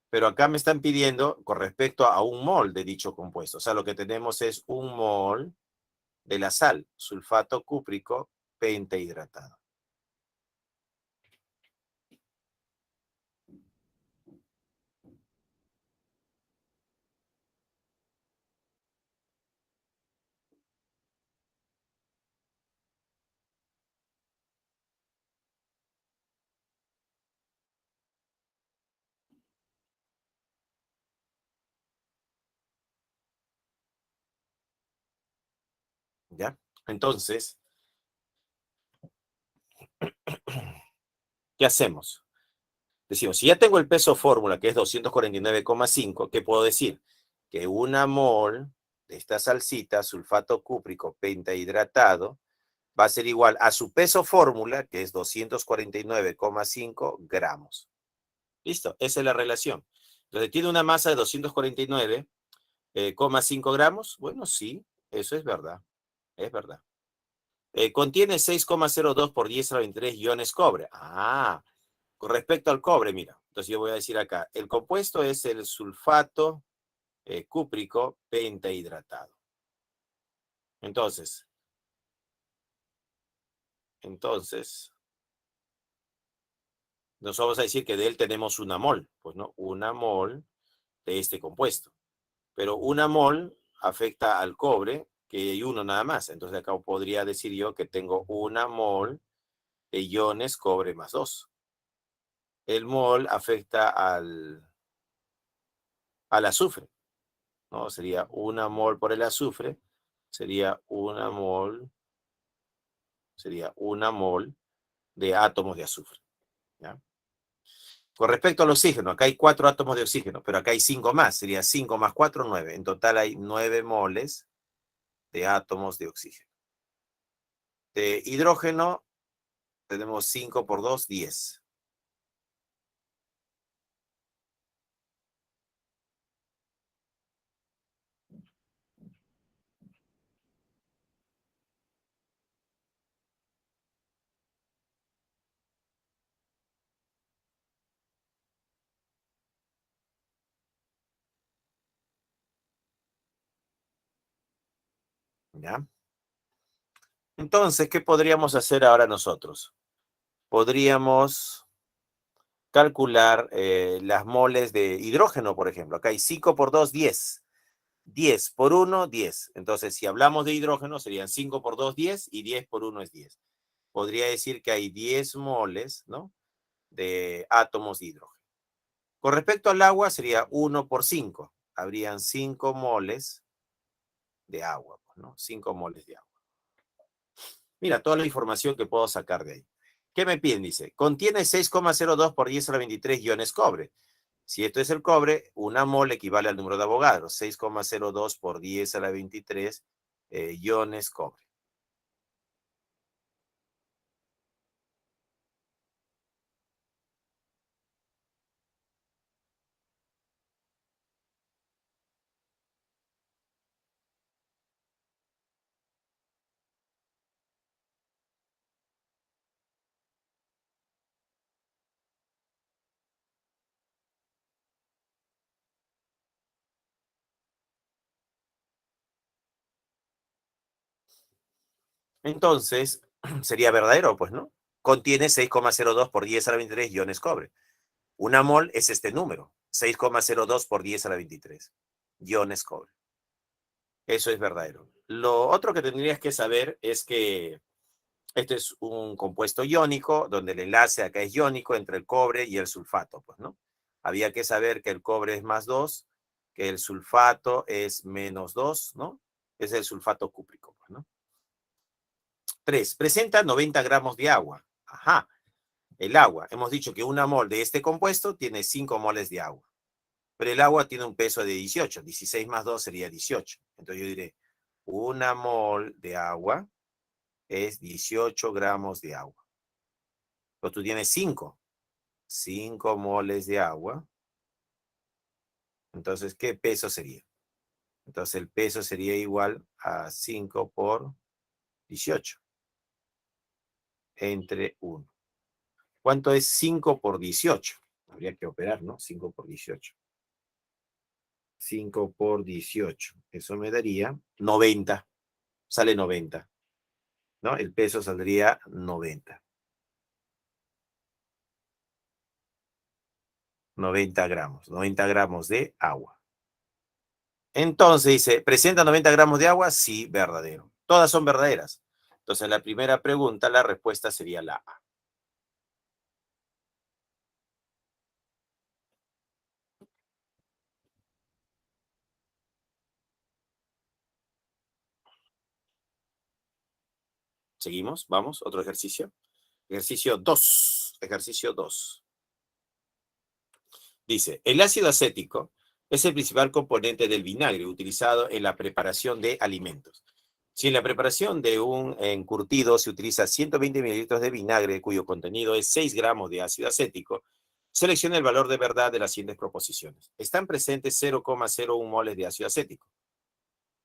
pero acá me están pidiendo con respecto a un mol de dicho compuesto. O sea, lo que tenemos es un mol de la sal, sulfato cúprico pentahidratado. ¿Ya? Entonces, ¿qué hacemos? Decimos, si ya tengo el peso fórmula, que es 249,5, ¿qué puedo decir? Que una mol de esta salsita, sulfato cúprico pentahidratado, va a ser igual a su peso fórmula, que es 249,5 gramos. ¿Listo? Esa es la relación. Entonces, ¿tiene una masa de 249,5 gramos? Bueno, sí, eso es verdad. Es verdad. Contiene 6,02 por 10 a la 23 iones cobre. Ah, Con respecto al cobre, mira, entonces yo voy a decir acá, el compuesto es el sulfato cúprico pentahidratado. Entonces, nos vamos a decir que de él tenemos una mol, pues no, una mol de este compuesto. Pero una mol afecta al cobre, que hay uno nada más. Entonces acá podría decir yo que tengo una mol de iones cobre más 2. El mol afecta al azufre, ¿no? Sería una mol por el azufre, sería una mol de átomos de azufre, ¿ya? Con respecto al oxígeno, acá hay 4 átomos de oxígeno, pero acá hay 5 más, sería 5 más 4, 9. En total hay 9 moles de átomos de oxígeno. De hidrógeno tenemos 5 por 2, 10. ¿Ya? Entonces, ¿qué podríamos hacer ahora nosotros? Podríamos calcular las moles de hidrógeno, por ejemplo. Acá hay 5 por 2, 10. 10 por 1, 10. Entonces, si hablamos de hidrógeno, serían 5 por 2, 10, y 10 por 1 es 10. Podría decir que hay 10 moles, ¿no?, de átomos de hidrógeno. Con respecto al agua, sería 1 por 5. Habrían 5 moles de agua, ¿no? 5 moles de agua. Mira, toda la información que puedo sacar de ahí. ¿Qué me piden? Dice, contiene 6,02 por 10 a la 23 iones cobre. Si esto es el cobre, una mol equivale al número de Avogadro, 6,02 por 10 a la 23 iones cobre. Entonces, sería verdadero, pues, ¿no? Contiene 6,02 por 10 a la 23 iones cobre. Una mol es este número, 6,02 por 10 a la 23 iones cobre. Eso es verdadero. Lo otro que tendrías que saber es que este es un compuesto iónico, donde el enlace acá es iónico entre el cobre y el sulfato, pues, ¿no? Había que saber que el cobre es más 2, que el sulfato es menos 2, ¿no? Es el sulfato cúprico, pues, ¿no? 3. Presenta 90 gramos de agua. Ajá. El agua. Hemos dicho que una mol de este compuesto tiene 5 moles de agua. Pero el agua tiene un peso de 18. 16 más 2 sería 18. Entonces yo diré, una mol de agua es 18 gramos de agua. Pero tú tienes 5 moles de agua. Entonces, ¿qué peso sería? Entonces, el peso sería igual a 5 por 18 entre 1. ¿Cuánto es 5 por 18? Habría que operar, ¿no? 5 por 18. 5 por 18. Eso me daría 90. Sale 90, ¿no? El peso saldría 90. 90 gramos. 90 gramos de agua. Entonces dice, ¿presenta 90 gramos de agua? Sí, verdadero. Todas son verdaderas. Entonces, la primera pregunta, la respuesta sería la A. Seguimos, vamos, otro ejercicio. Ejercicio 2. Ejercicio 2. Dice, el ácido acético es el principal componente del vinagre utilizado en la preparación de alimentos. Si en la preparación de un encurtido se utiliza 120 mililitros de vinagre cuyo contenido es 6 gramos de ácido acético, selecciona el valor de verdad de las siguientes proposiciones. Están presentes 0,01 moles de ácido acético.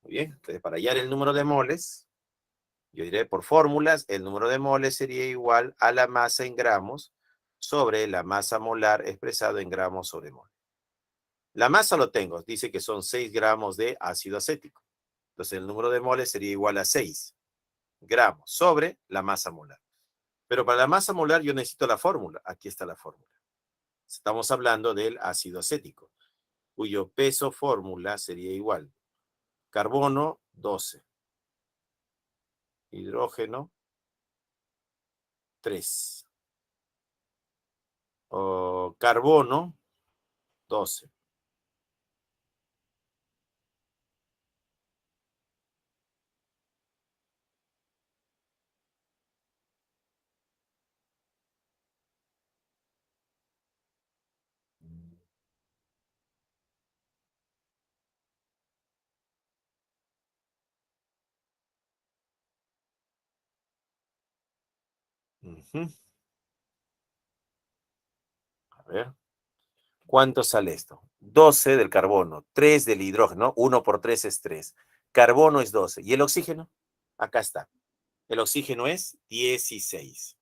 Muy bien, entonces para hallar el número de moles, yo diré por fórmulas, el número de moles sería igual a la masa en gramos sobre la masa molar expresado en gramos sobre mol. La masa lo tengo, dice que son 6 gramos de ácido acético. Entonces el número de moles sería igual a 6 gramos sobre la masa molar. Pero para la masa molar yo necesito la fórmula. Aquí está la fórmula. Estamos hablando del ácido acético, cuyo peso fórmula sería igual. Carbono, 12. Hidrógeno, 3. Carbono, 12. Ujú. A ver. ¿Cuánto sale esto? 12 del carbono, 3 del hidrógeno, 1 por 3 es 3. Carbono es 12. ¿Y el oxígeno? Acá está. El oxígeno es 16.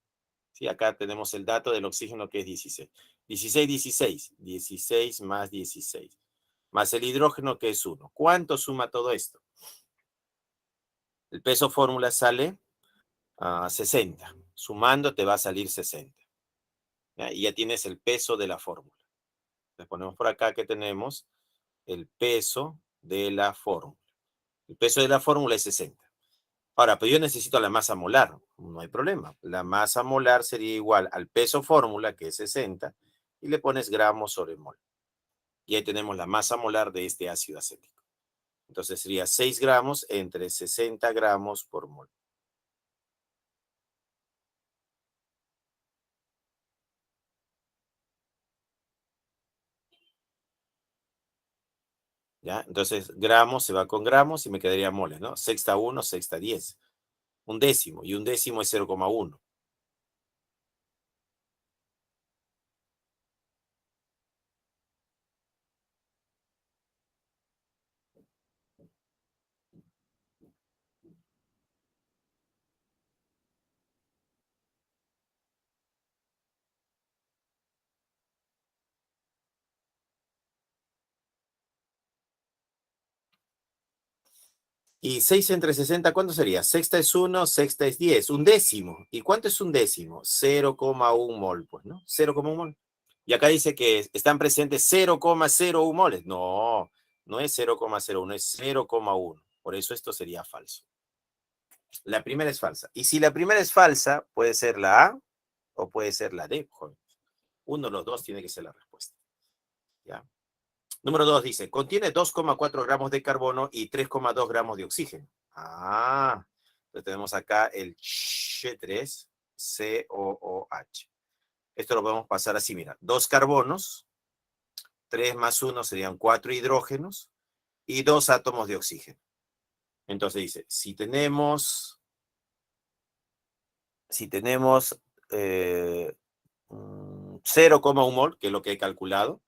Sí, acá tenemos el dato del oxígeno que es 16. 16, 16. 16 más 16. Más el hidrógeno que es 1. ¿Cuánto suma todo esto? El peso fórmula sale a 60. Sumando te va a salir 60. ¿Ya? Y ya tienes el peso de la fórmula. Le ponemos por acá que tenemos el peso de la fórmula. El peso de la fórmula es 60. Ahora, pero yo necesito la masa molar. No hay problema. La masa molar sería igual al peso fórmula, que es 60, y le pones gramos sobre mol. Y ahí tenemos la masa molar de este ácido acético. Entonces sería 6 gramos entre 60 gramos por mol. ¿Ya? Entonces, gramos se va con gramos y me quedaría moles, ¿no? Sexta 1, sexta 10. Un décimo, y un décimo es 0,1. Y 6 entre 60, ¿cuánto sería? Sexta es 1, sexta es 10, un décimo. ¿Y cuánto es un décimo? 0,1 mol, pues, ¿no? 0,1 mol. Y acá dice que están presentes 0,01 moles. No, no es 0,01, es 0,1. Por eso esto sería falso. La primera es falsa. Y si la primera es falsa, puede ser la A o puede ser la D, joven. Uno de los dos tiene que ser la respuesta. ¿Ya? Número 2 dice, contiene 2,4 gramos de carbono y 3,2 gramos de oxígeno. Ah, entonces tenemos acá el H3COOH. Esto lo podemos pasar así, mira, 2 carbonos, 3 más 1 serían 4 hidrógenos y 2 átomos de oxígeno. Entonces dice, si tenemos 0,1 mol, que es lo que he calculado,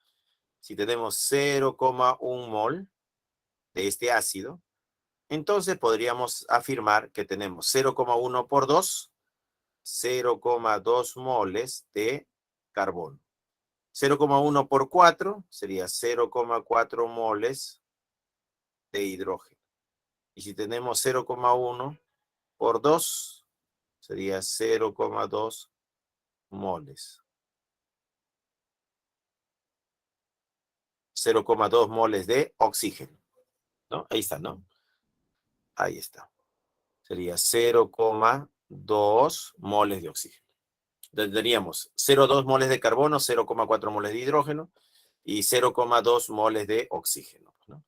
si tenemos 0,1 mol de este ácido, entonces podríamos afirmar que tenemos 0,1 por 2, 0,2 moles de carbono. 0,1 por 4 sería 0,4 moles de hidrógeno. Y si tenemos 0,1 por 2, sería 0,2 moles. 0,2 moles de oxígeno. ¿No? Ahí está, ¿no? Ahí está. Sería 0,2 moles de oxígeno. Tendríamos 0,2 moles de carbono, 0,4 moles de hidrógeno y 0,2 moles de oxígeno, ¿no?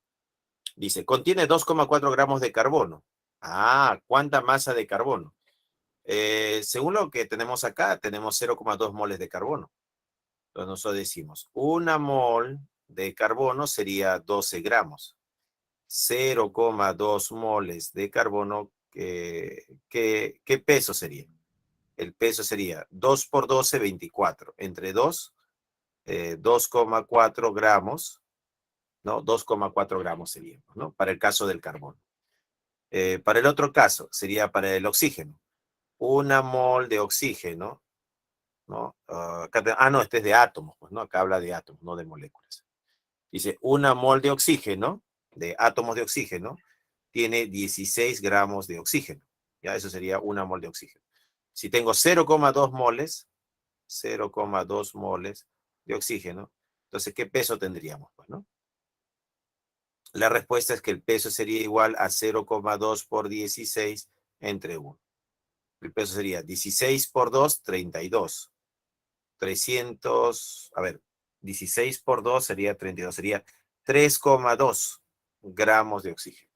Dice, contiene 2,4 gramos de carbono. Ah, ¿cuánta masa de carbono? Según lo que tenemos acá, tenemos 0,2 moles de carbono. Entonces nosotros decimos, una mol de carbono sería 12 gramos. 0,2 moles de carbono, ¿qué peso sería? El peso sería 2 por 12, 24. Entre 2, 2,4 gramos, ¿no? 2,4 gramos sería, ¿no? Para el caso del carbono. Para el otro caso, sería para el oxígeno. Una mol de oxígeno ¿no? No, este es de átomos, pues, ¿no? Acá habla de átomos, no de moléculas. Dice, una mol de oxígeno, de átomos de oxígeno, tiene 16 gramos de oxígeno. Ya, eso sería una mol de oxígeno. Si tengo 0,2 moles, 0,2 moles de oxígeno, entonces, ¿qué peso tendríamos? Pues, ¿no? La respuesta es que el peso sería igual a 0,2 por 16 entre 1. El peso sería 16 por 2, 32. 300, a ver, 16 por 2 sería 32, sería 3,2 gramos de oxígeno.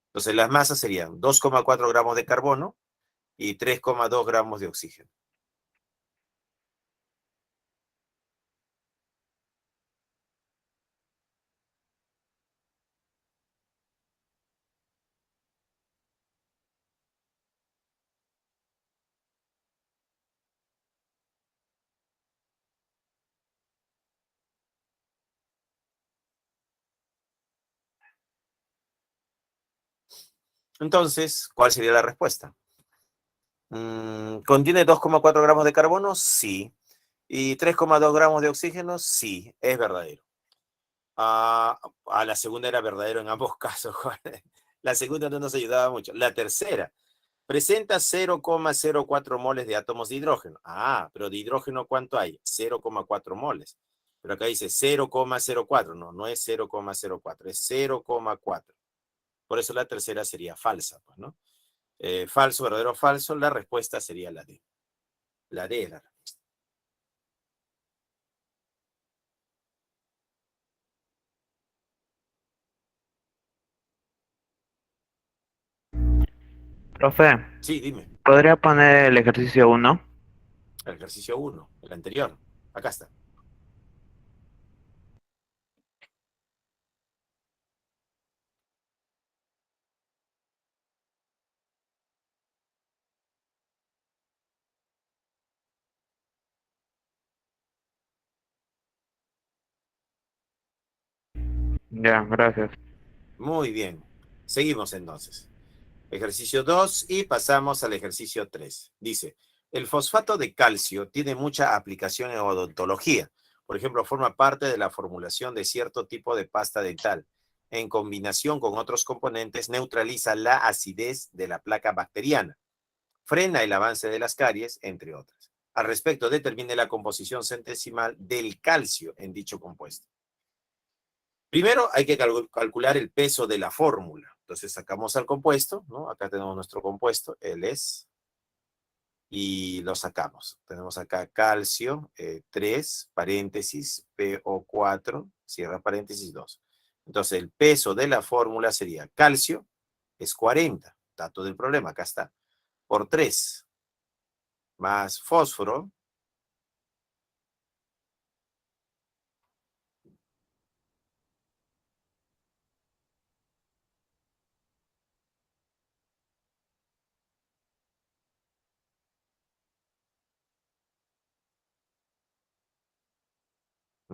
Entonces las masas serían 2,4 gramos de carbono y 3,2 gramos de oxígeno. Entonces, ¿cuál sería la respuesta? ¿Contiene 2,4 gramos de carbono? Sí. ¿Y 3,2 gramos de oxígeno? Sí, es verdadero. La segunda era verdadero en ambos casos. La segunda no nos ayudaba mucho. La tercera, presenta 0,04 moles de átomos de hidrógeno. Pero de hidrógeno, ¿cuánto hay? 0,4 moles. Pero acá dice 0,04. No, no es 0,04, es 0,4. Por eso la tercera sería falsa, pues, ¿no? Falso, verdadero, falso. La respuesta sería la D. La D era. Profe, Sí, dime. ¿podría poner el ejercicio 1? El ejercicio 1, el anterior. Acá está. Ya, gracias. Muy bien. Seguimos entonces. Ejercicio 2 y pasamos al ejercicio 3. Dice, el fosfato de calcio tiene mucha aplicación en odontología. Por ejemplo, forma parte de la formulación de cierto tipo de pasta dental. En combinación con otros componentes, neutraliza la acidez de la placa bacteriana, frena el avance de las caries, entre otras. Al respecto, determine la composición centesimal del calcio en dicho compuesto. Primero hay que calcular el peso de la fórmula. Entonces sacamos al compuesto, ¿no? Acá tenemos nuestro compuesto, él es, y lo sacamos. Tenemos acá calcio, 3, paréntesis, PO4, cierra paréntesis 2. Entonces el peso de la fórmula sería calcio, es 40, dato del problema, acá está, por 3, más fósforo,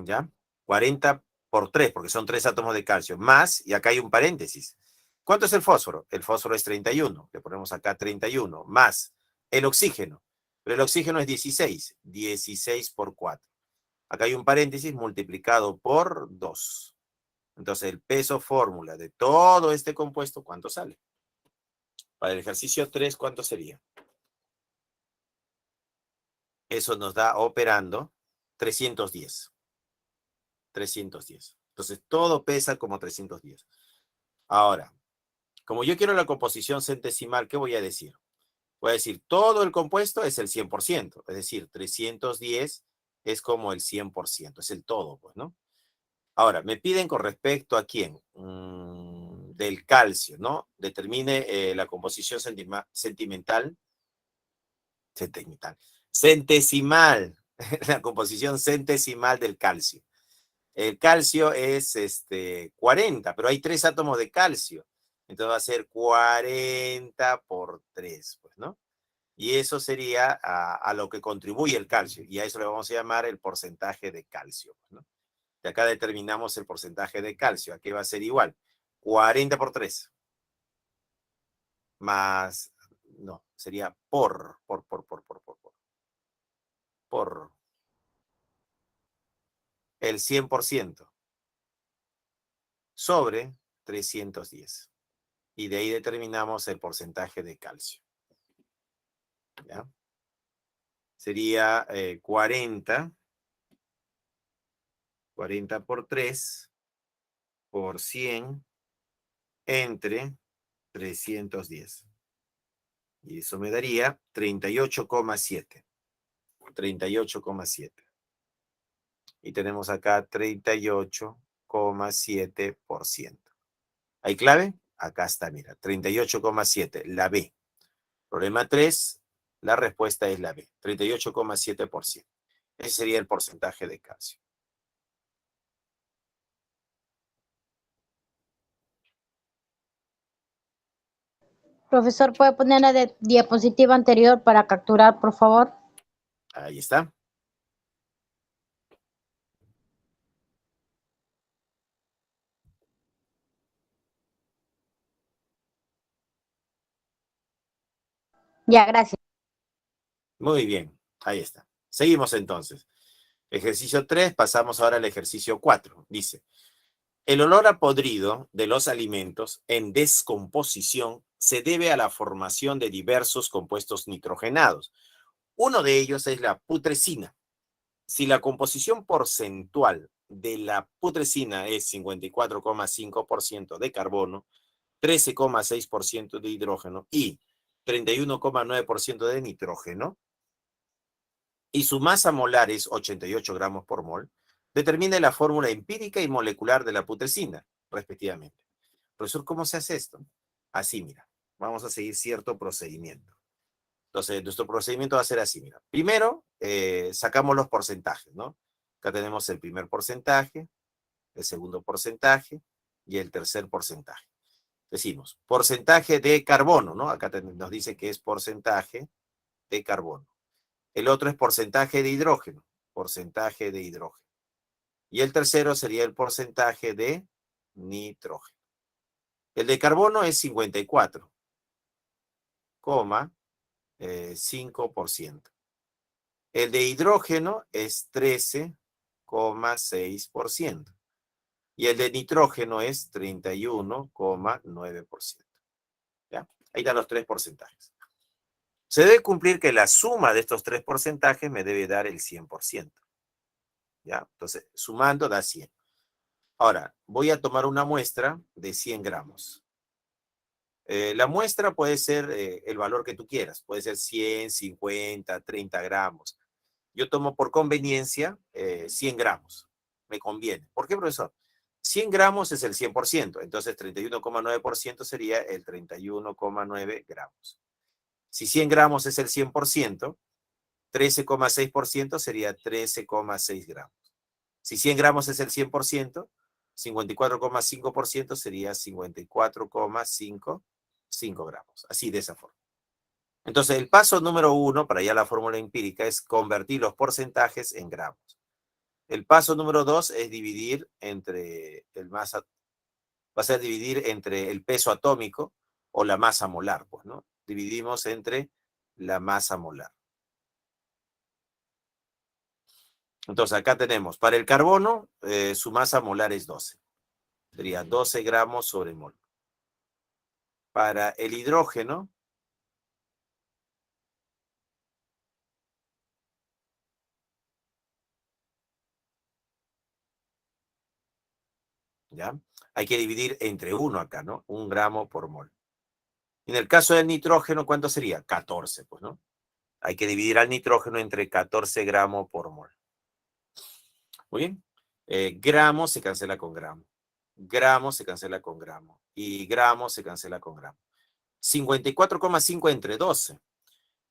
¿ya? 40 por 3, porque son 3 átomos de calcio, más, y acá hay un paréntesis. ¿Cuánto es el fósforo? El fósforo es 31, le ponemos acá 31, más el oxígeno, pero el oxígeno es 16, 16 por 4. Acá hay un paréntesis multiplicado por 2. Entonces el peso fórmula de todo este compuesto, ¿cuánto sale? Para el ejercicio 3, ¿cuánto sería? Eso nos da operando 310. 310. Entonces todo pesa como 310. Ahora, como yo quiero la composición centesimal, ¿qué voy a decir? Voy a decir, todo el compuesto es el 100%, es decir, 310 es como el 100%, es el todo, pues, ¿no? Ahora, me piden con respecto a quién, del calcio, ¿no? Determine la composición centesimal, la composición centesimal del calcio. El calcio es 40, pero hay 3 átomos de calcio. Entonces va a ser 40 por 3, pues, ¿no? Y eso sería a lo que contribuye el calcio. Y a eso le vamos a llamar el porcentaje de calcio, pues, ¿no? De acá determinamos el porcentaje de calcio. Aquí va a ser igual. 40 por 3. Más, no, sería por. por el 100% sobre 310. Y de ahí determinamos el porcentaje de calcio. ¿Ya? Sería 40 por 3 por 100 entre 310. Y eso me daría 38,7. 38,7. Y tenemos acá 38,7%. ¿Hay clave? Acá está, mira, 38,7, la B. Problema 3, la respuesta es la B, 38,7%. Ese sería el porcentaje de calcio. Profesor, ¿puede poner la diapositiva anterior para capturar, por favor? Ahí está. Ya, gracias. Muy bien, ahí está. Seguimos entonces. Ejercicio 3, pasamos ahora al ejercicio 4. Dice, el olor a podrido de los alimentos en descomposición se debe a la formación de diversos compuestos nitrogenados. Uno de ellos es la putrescina. Si la composición porcentual de la putrescina es 54,5% de carbono, 13,6% de hidrógeno y 31,9% de nitrógeno, y su masa molar es 88 gramos por mol, determine la fórmula empírica y molecular de la putrescina, respectivamente. Profesor, ¿cómo se hace esto? Así, mira, vamos a seguir cierto procedimiento. Entonces, nuestro procedimiento va a ser así, mira. Primero, sacamos los porcentajes, ¿no? Acá tenemos el primer porcentaje, el segundo porcentaje y el tercer porcentaje. Decimos, porcentaje de carbono, ¿no? Acá nos dice que es porcentaje de carbono. El otro es porcentaje de hidrógeno, porcentaje de hidrógeno. Y el tercero sería el porcentaje de nitrógeno. El de carbono es 54,5%. El de hidrógeno es 13,6%. Y el de nitrógeno es 31,9%. ¿Ya? Ahí están los tres porcentajes. Se debe cumplir que la suma de estos tres porcentajes me debe dar el 100%. ¿Ya? Entonces, sumando da 100. Ahora, voy a tomar una muestra de 100 gramos. La muestra puede ser el valor que tú quieras. Puede ser 100, 50, 30 gramos. Yo tomo por conveniencia 100 gramos. Me conviene. ¿Por qué, profesor? 100 gramos es el 100%. Entonces, 31,9% sería el 31,9 gramos. Si 100 gramos es el 100%, 13,6% sería 13,6 gramos. Si 100 gramos es el 100%, 54,5% sería 54,5 gramos. Así, de esa forma. Entonces, el paso número 1, para ya la fórmula empírica, es convertir los porcentajes en gramos. El paso número 2 es dividir entre va a ser dividir entre el peso atómico o la masa molar, pues, ¿no? Dividimos entre la masa molar. Entonces, acá tenemos, para el carbono, su masa molar es 12. Sería 12 gramos sobre mol. Para el hidrógeno, ¿ya? Hay que dividir entre 1 acá, ¿no? 1 gramo por mol. En el caso del nitrógeno, ¿cuánto sería? 14, pues, ¿no? Hay que dividir al nitrógeno entre 14 gramos por mol. Muy bien. Gramo se cancela con gramo. Gramo se cancela con gramo. Y gramo se cancela con gramo. 54,5 entre 12.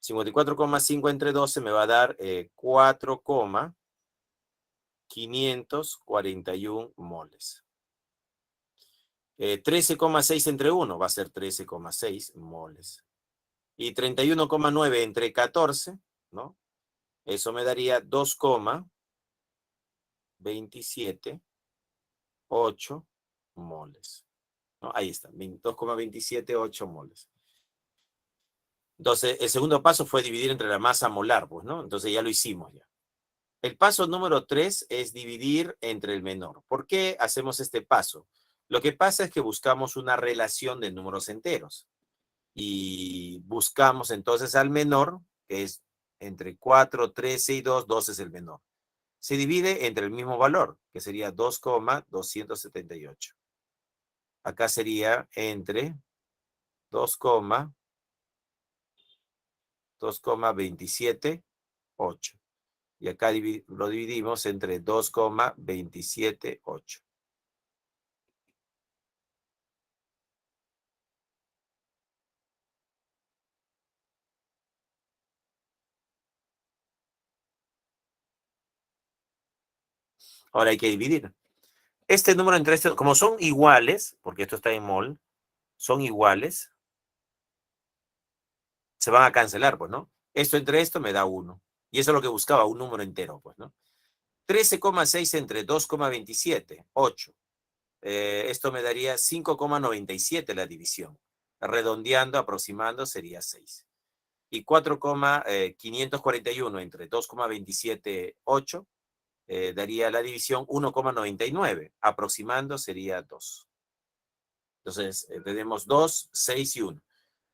54,5 entre 12 me va a dar 4,541 moles. 13,6 entre 1 va a ser 13,6 moles. Y 31,9 entre 14, ¿no? Eso me daría 2,278 moles. ¿No? Ahí está, 2,278 moles. Entonces, el segundo paso fue dividir entre la masa molar, pues, ¿no? Entonces ya lo hicimos ya. El paso número 3 es dividir entre el menor. ¿Por qué hacemos este paso? Lo que pasa es que buscamos una relación de números enteros. Y buscamos entonces al menor, que es entre 4, 13 y 2, 2 es el menor. Se divide entre el mismo valor, que sería 2,278. Acá sería entre 2,278. Y acá lo dividimos entre 2,278. Ahora hay que dividir. Este número entre estos, como son iguales, porque esto está en mol, son iguales, se van a cancelar, pues, ¿no? Esto entre esto me da 1. Y eso es lo que buscaba, un número entero, pues, ¿no? 13,6 entre 2,27, 8. Esto me daría 5,97 la división. Redondeando, aproximando, sería 6. Y 4,541 entre 2,27, 8, daría la división 1,99. Aproximando sería 2. Entonces, tenemos 2, 6 y 1.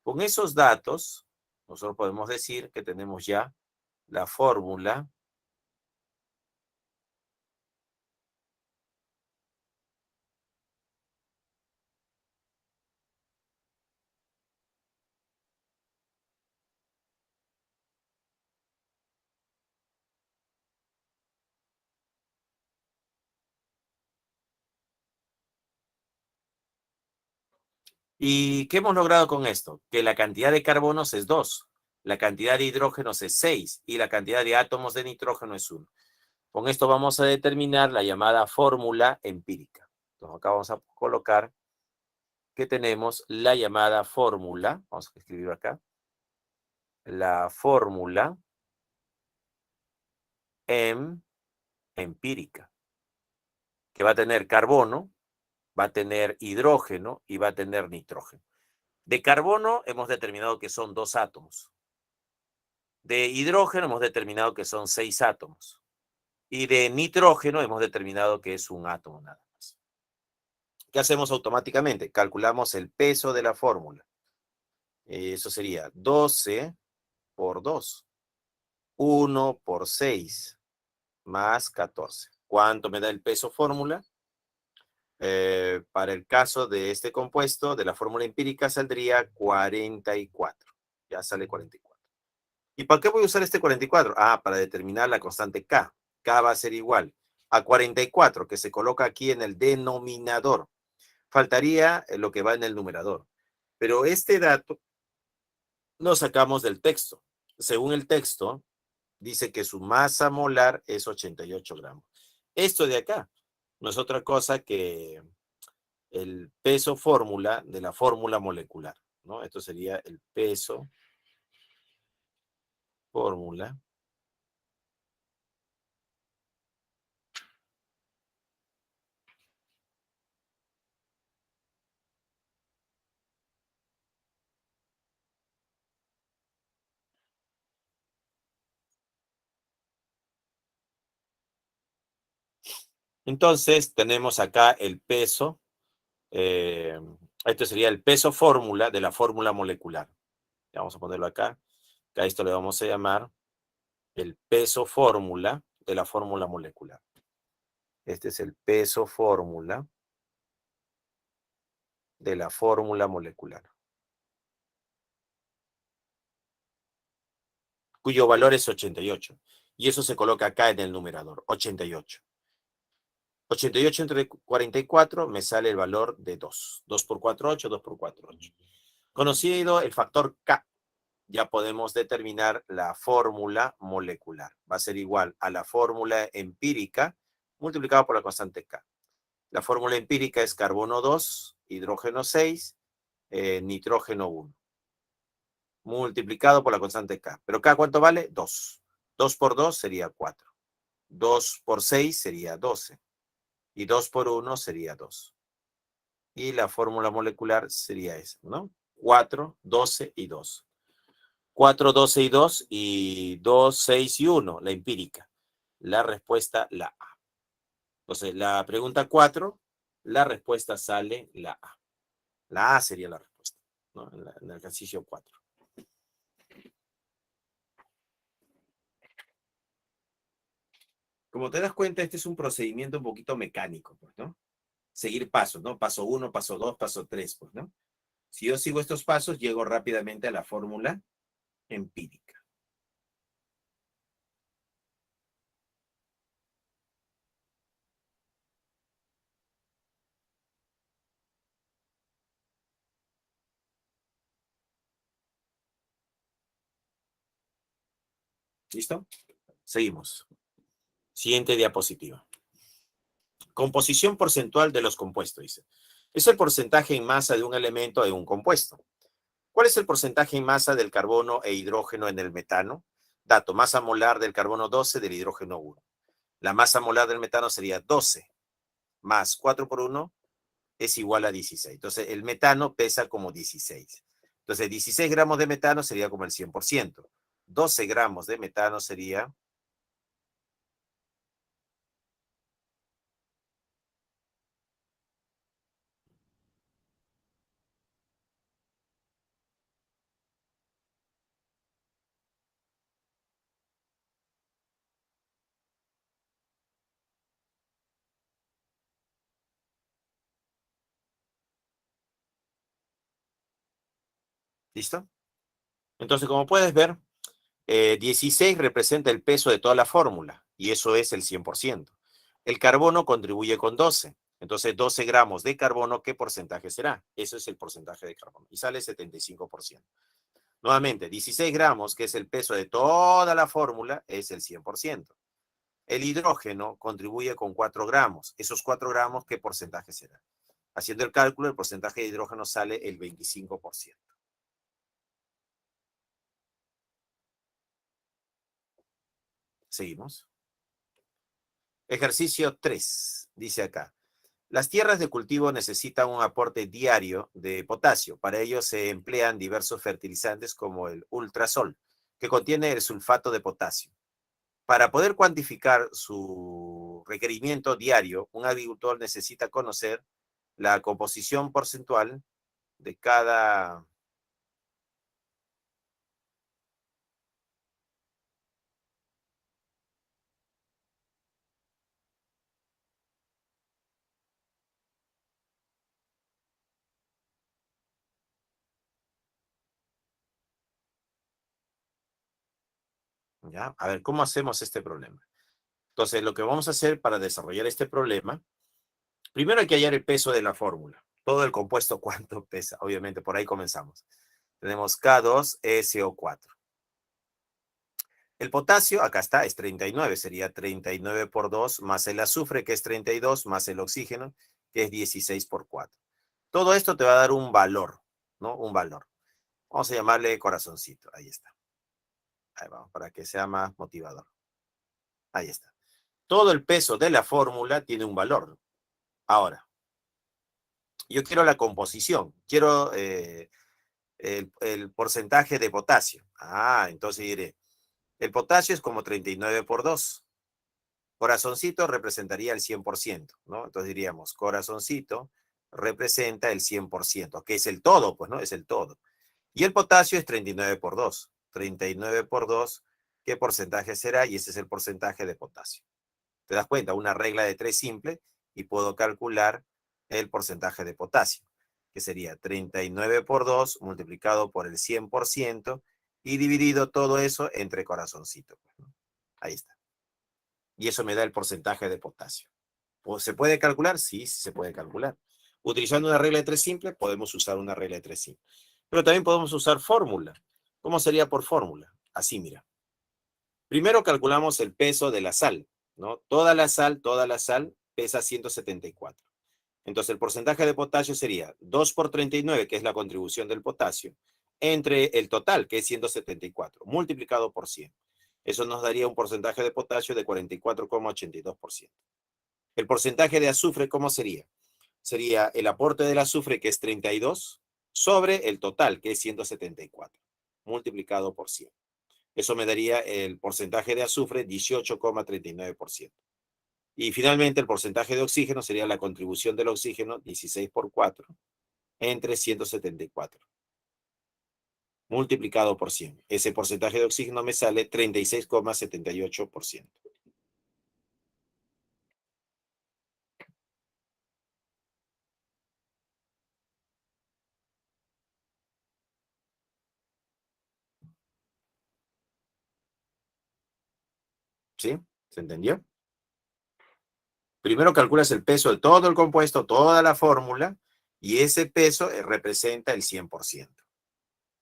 Con esos datos, nosotros podemos decir que tenemos ya la fórmula ¿Y qué hemos logrado con esto? Que la cantidad de carbonos es 2, la cantidad de hidrógenos es 6 y la cantidad de átomos de nitrógeno es 1. Con esto vamos a determinar la llamada fórmula empírica. Entonces acá vamos a colocar que tenemos la llamada fórmula, vamos a escribirlo acá, la fórmula empírica, que va a tener carbono, va a tener hidrógeno y va a tener nitrógeno. De carbono hemos determinado que son 2 átomos. De hidrógeno hemos determinado que son 6 átomos. Y de nitrógeno hemos determinado que es un átomo nada más. ¿Qué hacemos automáticamente? Calculamos el peso de la fórmula. Eso sería 12 por 2. 1 por 6 más 14. ¿Cuánto me da el peso fórmula? Para el caso de este compuesto, de la fórmula empírica, saldría 44. Ya sale 44. ¿Y para qué voy a usar este 44? Para determinar la constante K. K va a ser igual a 44, que se coloca aquí en el denominador. Faltaría lo que va en el numerador. Pero este dato lo sacamos del texto. Según el texto, dice que su masa molar es 88 gramos. Esto de acá no es otra cosa que el peso fórmula de la fórmula molecular, ¿no? Esto sería el peso fórmula Entonces, tenemos acá el peso. Esto sería el peso fórmula de la fórmula molecular. Vamos a ponerlo acá. A esto le vamos a llamar el peso fórmula de la fórmula molecular. Este es el peso fórmula de la fórmula molecular, cuyo valor es 88. Y eso se coloca acá en el numerador, 88. 88 entre 44 me sale el valor de 2. 2 por 4, 8, 2 por 4, 8. Conocido el factor K, ya podemos determinar la fórmula molecular. Va a ser igual a la fórmula empírica multiplicado por la constante K. La fórmula empírica es carbono 2, hidrógeno 6, nitrógeno 1. Multiplicado por la constante K. ¿Pero K cuánto vale? 2. 2 por 2 sería 4. 2 por 6 sería 12. Y 2 por 1 sería 2. Y la fórmula molecular sería esa, ¿no? 4, 12 y 2. 4, 12 y 2 y 2, 6 y 1, la empírica. La respuesta, la A. Entonces, la pregunta 4, la respuesta sale la A. La A sería la respuesta, ¿no? En el ejercicio 4. Como te das cuenta, este es un procedimiento un poquito mecánico, pues, ¿no? Seguir pasos, ¿no? Paso 1, paso 2, paso 3, pues, ¿no? Si yo sigo estos pasos, llego rápidamente a la fórmula empírica. ¿Listo? Seguimos. Siguiente diapositiva. Composición porcentual de los compuestos, dice. Es el porcentaje en masa de un elemento de un compuesto. ¿Cuál es el porcentaje en masa del carbono e hidrógeno en el metano? Dato, masa molar del carbono 12, del hidrógeno 1. La masa molar del metano sería 12 más 4 por 1 es igual a 16. Entonces, el metano pesa como 16. Entonces, 16 gramos de metano sería como el 100%. 12 gramos de metano sería... ¿Listo? Entonces, como puedes ver, 16 representa el peso de toda la fórmula, y eso es el 100%. El carbono contribuye con 12. Entonces, 12 gramos de carbono, ¿qué porcentaje será? Eso es el porcentaje de carbono, y sale 75%. Nuevamente, 16 gramos, que es el peso de toda la fórmula, es el 100%. El hidrógeno contribuye con 4 gramos. Esos 4 gramos, ¿qué porcentaje será? Haciendo el cálculo, el porcentaje de hidrógeno sale el 25%. Seguimos. Ejercicio 3, dice acá. Las tierras de cultivo necesitan un aporte diario de potasio. Para ello se emplean diversos fertilizantes como el ultrasol, que contiene el sulfato de potasio. Para poder cuantificar su requerimiento diario, un agricultor necesita conocer la composición porcentual de cada... ¿Ya? A ver, ¿cómo hacemos este problema? Entonces, lo que vamos a hacer para desarrollar este problema, primero hay que hallar el peso de la fórmula. Todo el compuesto, ¿cuánto pesa? Obviamente, por ahí comenzamos. Tenemos K2SO4. El potasio, acá está, es 39. Sería 39 por 2 más el azufre, que es 32, más el oxígeno, que es 16 por 4. Todo esto te va a dar un valor, ¿no? Un valor. Vamos a llamarle corazoncito. Ahí está. Ahí vamos, para que sea más motivador. Ahí está. Todo el peso de la fórmula tiene un valor. Ahora, yo quiero la composición. Quiero el porcentaje de potasio. Entonces diré, el potasio es como 39 por 2. Corazoncito representaría el 100%, ¿no? Entonces diríamos, corazoncito representa el 100%, que es el todo, pues, ¿no? Es el todo. Y el potasio es 39 por 2. 39 por 2, ¿qué porcentaje será? Y ese es el porcentaje de potasio. ¿Te das cuenta? Una regla de 3 simple y puedo calcular el porcentaje de potasio, que sería 39 por 2 multiplicado por el 100% y dividido todo eso entre corazoncito. Ahí está. Y eso me da el porcentaje de potasio. ¿Se puede calcular? Sí, sí se puede calcular. Utilizando una regla de 3 simple, podemos usar una regla de 3 simple. Pero también podemos usar fórmula. ¿Cómo sería por fórmula? Así, mira. Primero calculamos el peso de la sal, ¿no? Toda la sal pesa 174. Entonces, el porcentaje de potasio sería 2 por 39, que es la contribución del potasio, entre el total, que es 174, multiplicado por 100. Eso nos daría un porcentaje de potasio de 44,82%. El porcentaje de azufre, ¿cómo sería? Sería el aporte del azufre, que es 32, sobre el total, que es 174. multiplicado por 100. Eso me daría el porcentaje de azufre, 18,39%. Y finalmente el porcentaje de oxígeno sería la contribución del oxígeno, 16 por 4, entre 174. Multiplicado por 100. Ese porcentaje de oxígeno me sale 36,78%. ¿Sí? ¿Se entendió? Primero calculas el peso de todo el compuesto, toda la fórmula, y ese peso representa el 100%.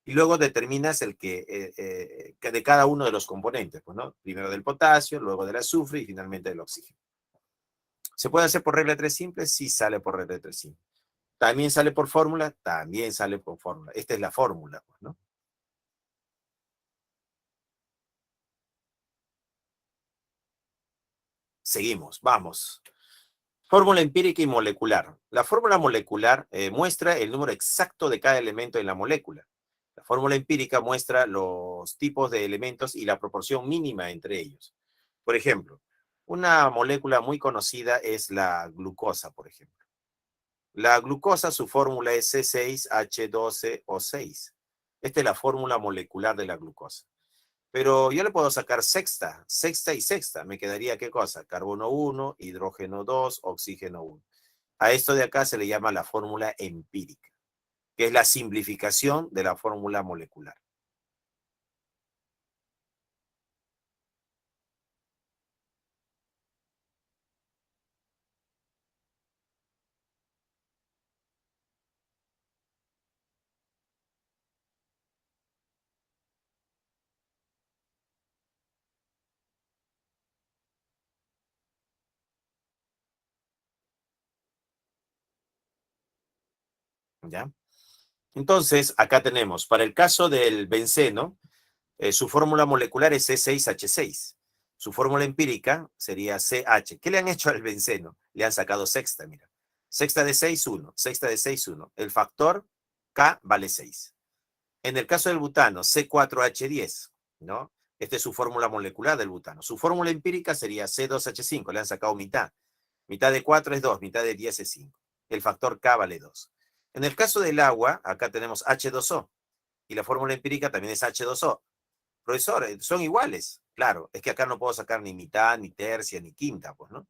Y luego determinas el que de cada uno de los componentes, pues, ¿no? Primero del potasio, luego del azufre y finalmente del oxígeno. ¿Se puede hacer por regla de tres simple? Sí, sale por regla de tres simple. ¿También sale por fórmula? También sale por fórmula. Esta es la fórmula, pues, ¿no? Seguimos, vamos. Fórmula empírica y molecular. La fórmula molecular muestra el número exacto de cada elemento en la molécula. La fórmula empírica muestra los tipos de elementos y la proporción mínima entre ellos. Por ejemplo, una molécula muy conocida es la glucosa, por ejemplo. La glucosa, su fórmula es C6H12O6. Esta es la fórmula molecular de la glucosa. Pero yo le puedo sacar sexta y sexta. Me quedaría, ¿qué cosa? Carbono 1, hidrógeno 2, oxígeno 1. A esto de acá se le llama la fórmula empírica, que es la simplificación de la fórmula molecular. ¿Ya? Entonces, acá tenemos, para el caso del benceno, su fórmula molecular es C6H6. Su fórmula empírica sería CH. ¿Qué le han hecho al benceno? Le han sacado sexta, mira. Sexta de 6, 1. Sexta de 6, 1. El factor K vale 6. En el caso del butano, C4H10, ¿no? Esta es su fórmula molecular del butano. Su fórmula empírica sería C2H5. Le han sacado mitad. Mitad de 4 es 2, mitad de 10 es 5. El factor K vale 2. En el caso del agua, acá tenemos H2O. Y la fórmula empírica también es H2O. Profesor, son iguales. Claro, es que acá no puedo sacar ni mitad, ni tercia, ni quinta, pues, ¿no?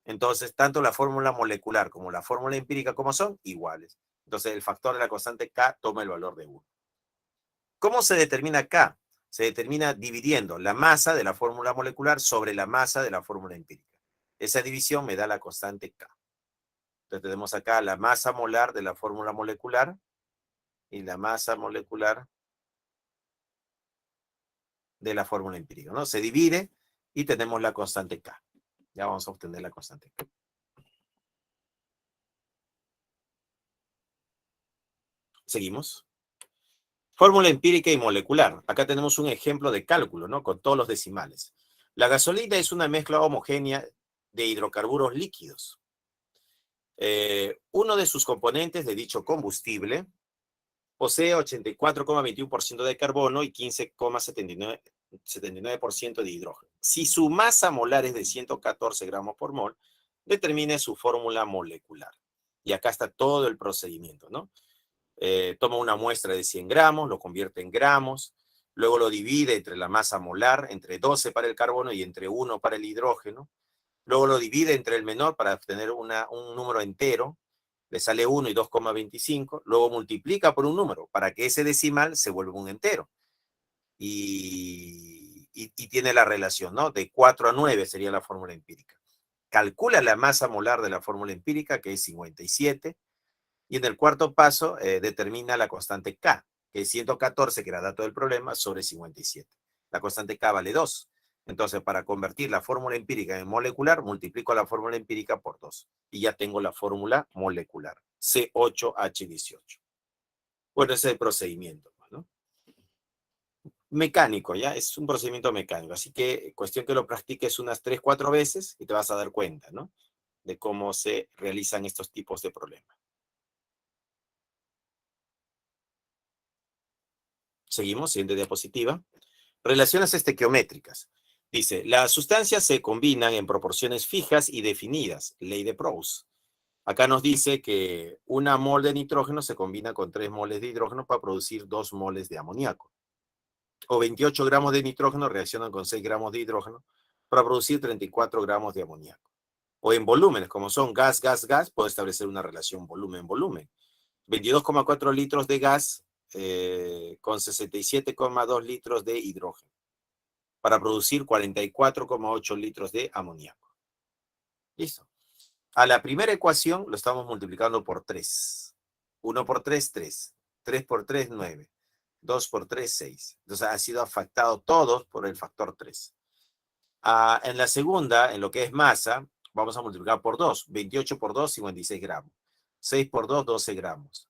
Entonces, tanto la fórmula molecular como la fórmula empírica, como son iguales. Entonces, el factor de la constante K toma el valor de 1. ¿Cómo se determina K? Se determina dividiendo la masa de la fórmula molecular sobre la masa de la fórmula empírica. Esa división me da la constante K. Entonces, tenemos acá la masa molar de la fórmula molecular y la masa molecular de la fórmula empírica, ¿no? Se divide y tenemos la constante K. Ya vamos a obtener la constante K. Seguimos. Fórmula empírica y molecular. Acá tenemos un ejemplo de cálculo, ¿no? Con todos los decimales. La gasolina es una mezcla homogénea de hidrocarburos líquidos. Uno de sus componentes de dicho combustible posee 84,21% de carbono y 15,79% de hidrógeno. Si su masa molar es de 114 gramos por mol, determine su fórmula molecular. Y acá está todo el procedimiento, ¿no? Toma una muestra de 100 gramos, lo convierte en gramos, luego lo divide entre la masa molar, entre 12 para el carbono y entre 1 para el hidrógeno, luego lo divide entre el menor para obtener un número entero, le sale 1 y 2,25, luego multiplica por un número para que ese decimal se vuelva un entero. Y tiene la relación, ¿no? De 4 a 9 sería la fórmula empírica. Calcula la masa molar de la fórmula empírica, que es 57, y en el cuarto paso determina la constante K, que es 114, que era dato del problema, sobre 57. La constante K vale 2. Entonces, para convertir la fórmula empírica en molecular, multiplico la fórmula empírica por 2. Y ya tengo la fórmula molecular, C8H18. Bueno, ese es el procedimiento, ¿no? Mecánico, ¿ya? Es un procedimiento mecánico. Así que cuestión que lo practiques unas 3, 4 veces y te vas a dar cuenta, ¿no? De cómo se realizan estos tipos de problemas. Seguimos, siguiente diapositiva. Relaciones estequiométricas. Dice, las sustancias se combinan en proporciones fijas y definidas, ley de Proust. Acá nos dice que una mol de nitrógeno se combina con 3 moles de hidrógeno para producir 2 moles de amoníaco. O 28 gramos de nitrógeno reaccionan con 6 gramos de hidrógeno para producir 34 gramos de amoníaco. O en volúmenes, como son gas, gas, gas, puede establecer una relación volumen-volumen. 22,4 litros de gas con 67,2 litros de hidrógeno para producir 44,8 litros de amoníaco. Listo. A la primera ecuación lo estamos multiplicando por 3. 1 por 3, 3. 3 por 3, 9. 2 por 3, 6. Entonces ha sido afectado todos por el factor 3. En la segunda, en lo que es masa, vamos a multiplicar por 2. 28 por 2, 56 gramos. 6 por 2, 12 gramos.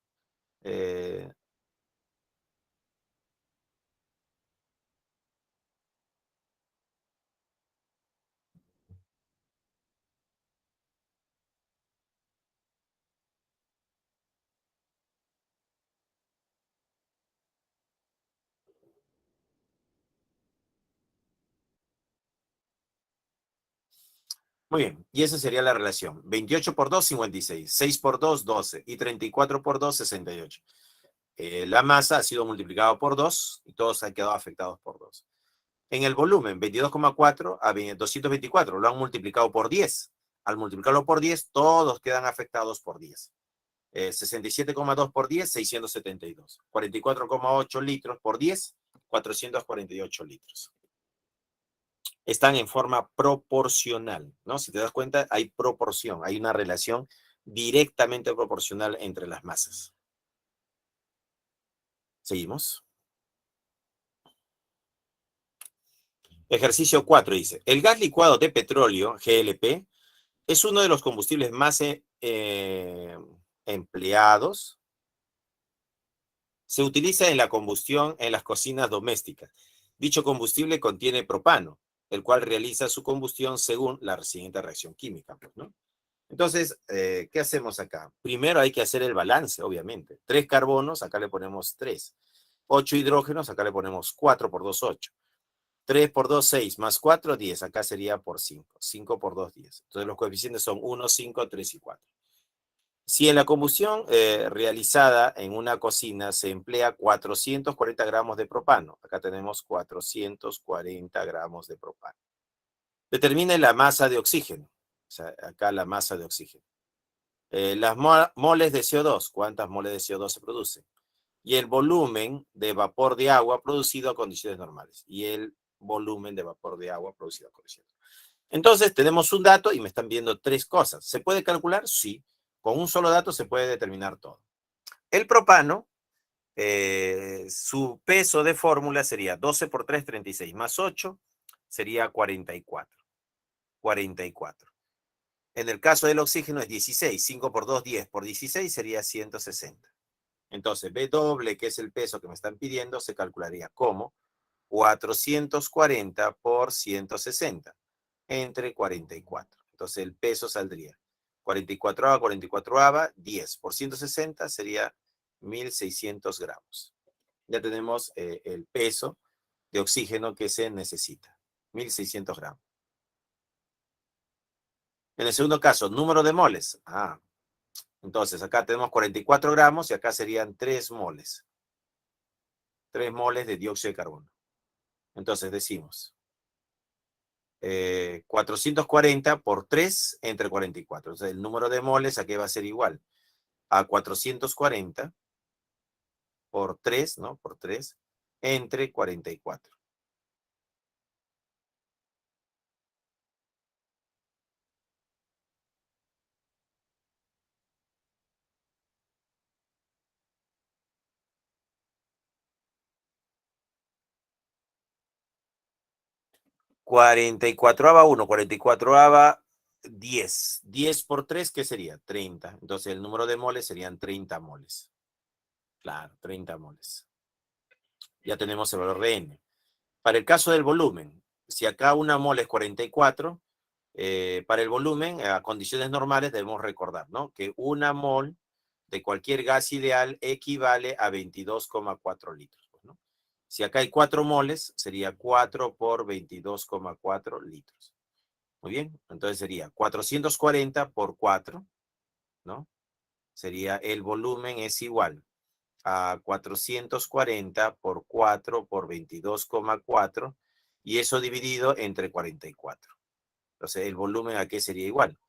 Muy bien, y esa sería la relación. 28 por 2, 56. 6 por 2, 12. Y 34 por 2, 68. La masa ha sido multiplicada por 2 y todos han quedado afectados por 2. En el volumen, 22,4 a 224, lo han multiplicado por 10. Al multiplicarlo por 10, todos quedan afectados por 10. 67,2 por 10, 672. 44,8 litros por 10, 448 litros. Están en forma proporcional, ¿no? Si te das cuenta, hay proporción, hay una relación directamente proporcional entre las masas. Seguimos. Ejercicio 4 dice, el gas licuado de petróleo, GLP, es uno de los combustibles más empleados. Se utiliza en la combustión en las cocinas domésticas. Dicho combustible contiene propano, el cual realiza su combustión según la siguiente reacción química, ¿no? Entonces, ¿qué hacemos acá? Primero hay que hacer el balance, obviamente. 3 carbonos, acá le ponemos 3. 8 hidrógenos, acá le ponemos 4 por 2, 8. 3 por 2, 6, más 4, 10. Acá sería por 5. 5 por 2, 10. Entonces los coeficientes son 1, 5, 3 y 4. Si en la combustión realizada en una cocina se emplea 440 gramos de propano, acá tenemos 440 gramos de propano. Determine la masa de oxígeno. O sea, acá la masa de oxígeno. Las moles de CO2, ¿cuántas moles de CO2 se producen? Y el volumen de vapor de agua producido a condiciones normales. Y el volumen de vapor de agua producido a condiciones normales. Entonces, tenemos un dato y me están viendo 3 cosas. ¿Se puede calcular? Sí. Con un solo dato se puede determinar todo. El propano, su peso de fórmula sería 12 por 3, 36, más 8, sería 44. 44. En el caso del oxígeno es 16, 5 por 2, 10 por 16 sería 160. Entonces, B doble, que es el peso que me están pidiendo, se calcularía como 440 por 160, entre 44. Entonces, el peso saldría 44ava, 44ava, 10 por 160 sería 1.600 gramos. Ya tenemos el peso de oxígeno que se necesita, 1.600 gramos. En el segundo caso, número de moles. Entonces, acá tenemos 44 gramos y acá serían 3 moles. 3 moles de dióxido de carbono. Entonces, decimos 440 por 3 entre 44. Entonces, el número de moles aquí va a ser igual a 440 por 3, ¿no? Por 3 entre 44. Cuarenta y cuatroava 1, 44ava 10. 10 por 3, ¿qué sería? 30. Entonces el número de moles serían 30 moles. Claro, 30 moles. Ya tenemos el valor de N. Para el caso del volumen, si acá una mole es 44, para el volumen, a condiciones normales debemos recordar, ¿no? Que una mol de cualquier gas ideal equivale a 22,4 litros, ¿no? Si acá hay 4 moles, sería 4 por 22,4 litros. Muy bien, entonces sería 440 por 4, ¿no? Sería el volumen es igual a 440 por 4 por 22,4 y eso dividido entre 44. Entonces, el volumen aquí sería igual.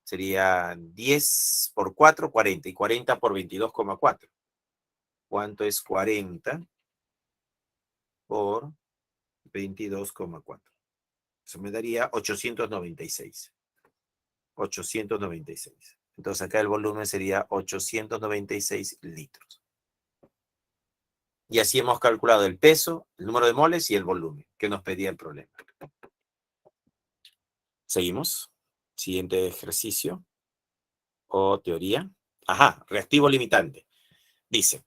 Sería 10 por 4, 40 y 40 por 22,4. ¿Cuánto es 40 por 22,4? Eso me daría 896. 896. Entonces acá el volumen sería 896 litros. Y así hemos calculado el peso, el número de moles y el volumen que nos pedía el problema. Seguimos. Siguiente ejercicio o teoría. Ajá, reactivo limitante. Dice,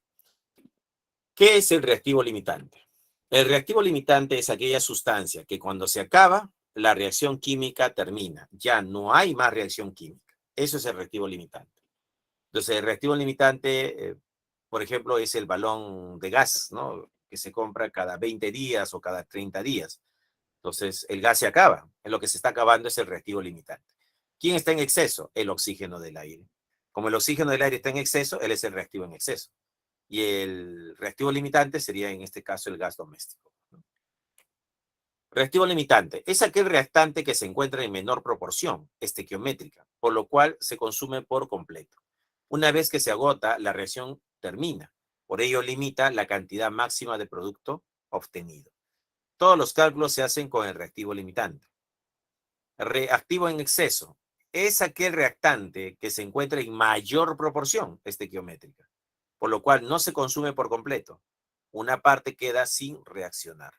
¿qué es el reactivo limitante? El reactivo limitante es aquella sustancia que cuando se acaba, la reacción química termina. Ya no hay más reacción química. Eso es el reactivo limitante. Entonces, el reactivo limitante, por ejemplo, es el balón de gas, ¿no? Que se compra cada 20 días o cada 30 días. Entonces, el gas se acaba. En lo que se está acabando es el reactivo limitante. ¿Quién está en exceso? El oxígeno del aire. Como el oxígeno del aire está en exceso, él es el reactivo en exceso. Y el reactivo limitante sería, en este caso, el gas doméstico. Reactivo limitante es aquel reactante que se encuentra en menor proporción, estequiométrica, por lo cual se consume por completo. Una vez que se agota, la reacción termina. Por ello, limita la cantidad máxima de producto obtenido. Todos los cálculos se hacen con el reactivo limitante. Reactivo en exceso es aquel reactante que se encuentra en mayor proporción estequiométrica, por lo cual no se consume por completo. Una parte queda sin reaccionar.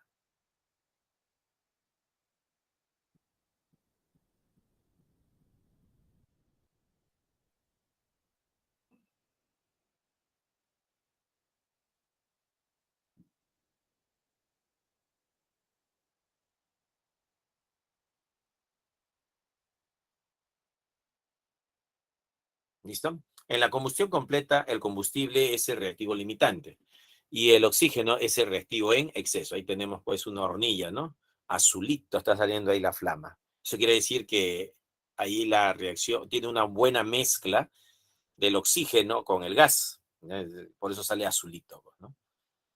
¿Listo? En la combustión completa, el combustible es el reactivo limitante y el oxígeno es el reactivo en exceso. Ahí tenemos pues una hornilla, ¿no? Azulito está saliendo ahí la flama. Eso quiere decir que ahí la reacción tiene una buena mezcla del oxígeno con el gas. Por eso sale azulito, ¿no?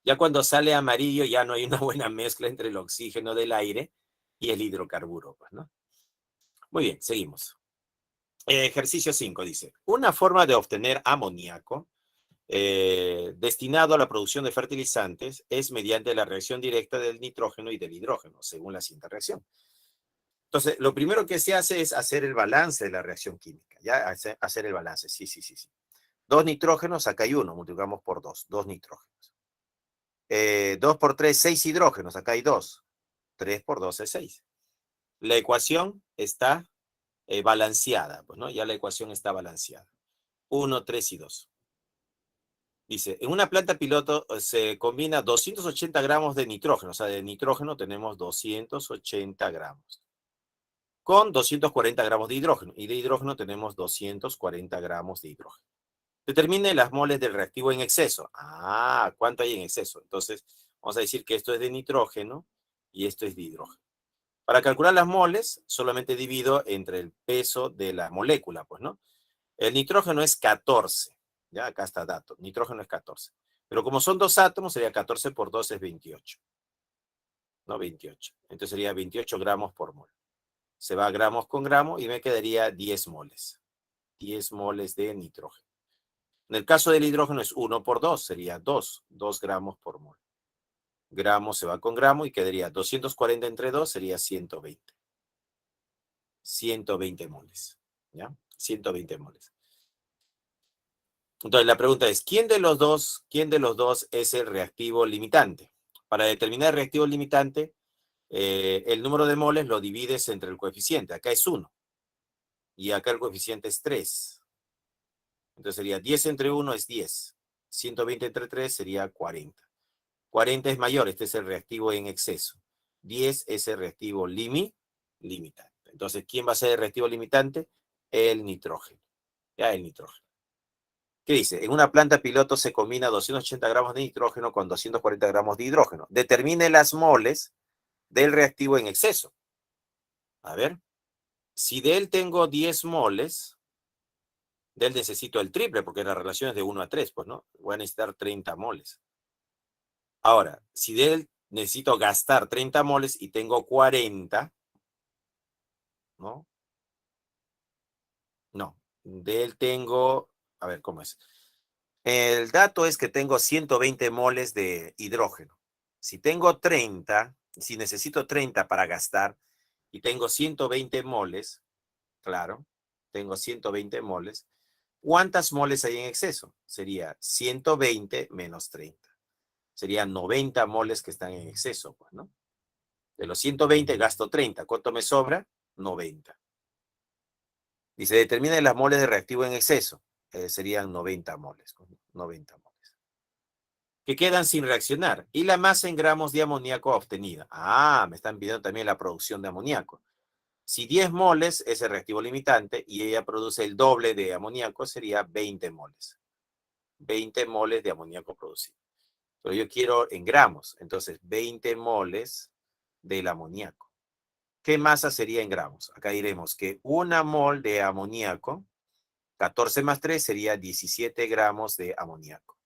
Ya cuando sale amarillo ya no hay una buena mezcla entre el oxígeno del aire y el hidrocarburo, pues, ¿no? Muy bien, seguimos. Ejercicio 5 dice, una forma de obtener amoníaco destinado a la producción de fertilizantes es mediante la reacción directa del nitrógeno y del hidrógeno, según la siguiente reacción. Entonces, lo primero que se hace es hacer el balance de la reacción química, ¿ya? Hacer el balance, sí. 2 nitrógenos, acá hay 1, multiplicamos por 2, 2 nitrógenos. 2 por 3, 6 hidrógenos, acá hay 2. 3 por 2 es 6. La ecuación está balanceada, pues, ¿no? Ya la ecuación está balanceada. 1, 3 y 2. Dice, en una planta piloto se combina 280 gramos de nitrógeno, o sea, de nitrógeno tenemos 280 gramos, con 240 gramos de hidrógeno, y de hidrógeno tenemos 240 gramos de hidrógeno. Determine las moles del reactivo en exceso. Ah, ¿cuánto hay en exceso? Entonces, vamos a decir que esto es de nitrógeno y esto es de hidrógeno. Para calcular las moles, solamente divido entre el peso de la molécula, pues, ¿no? El nitrógeno es 14. Ya, acá está el dato. Nitrógeno es 14. Pero como son 2 átomos, sería 14 por 2 es 28. No, 28. Entonces sería 28 gramos por mol. Se va gramos con gramo y me quedaría 10 moles. 10 moles de nitrógeno. En el caso del hidrógeno es 1 por 2, sería 2 gramos por mol. Gramo se va con gramo y quedaría 240 entre 2, sería 120. 120 moles. ¿Ya? 120 moles. Entonces la pregunta es, ¿quién de los dos es el reactivo limitante? Para determinar el reactivo limitante, el número de moles lo divides entre el coeficiente. Acá es 1 y acá el coeficiente es 3. Entonces sería 10 entre 1 es 10. 120 entre 3 sería 40. 40 es mayor, este es el reactivo en exceso. 10 es el reactivo limitante. Entonces, ¿quién va a ser el reactivo limitante? El nitrógeno. Ya el nitrógeno. ¿Qué dice? En una planta piloto se combina 280 gramos de nitrógeno con 240 gramos de hidrógeno. Determine las moles del reactivo en exceso. A ver, si de él tengo 10 moles, de él necesito el triple, porque la relación es de 1 a 3, pues, ¿no? Voy a necesitar 30 moles. Ahora, si de él necesito gastar 30 moles y tengo 40, ¿no? No, de él tengo, a ver, ¿cómo es? El dato es que tengo 120 moles de hidrógeno. Si tengo 30, si necesito 30 para gastar y tengo 120 moles, claro, tengo 120 moles, ¿cuántas moles hay en exceso? Sería 120 menos 30. Serían 90 moles que están en exceso, pues, ¿no? De los 120 gasto 30. ¿Cuánto me sobra? 90. Dice, determine las moles de reactivo en exceso. Serían 90 moles. 90 moles. Que quedan sin reaccionar. Y la masa en gramos de amoníaco obtenida. Ah, me están pidiendo también la producción de amoníaco. Si 10 moles es el reactivo limitante y ella produce el doble de amoníaco, sería 20 moles. 20 moles de amoníaco producido. Pero yo quiero en gramos. Entonces, 20 moles del amoníaco. ¿Qué masa sería en gramos? Acá diremos que 1 mol de amoníaco, 14 más 3 sería 17 gramos de amoníaco.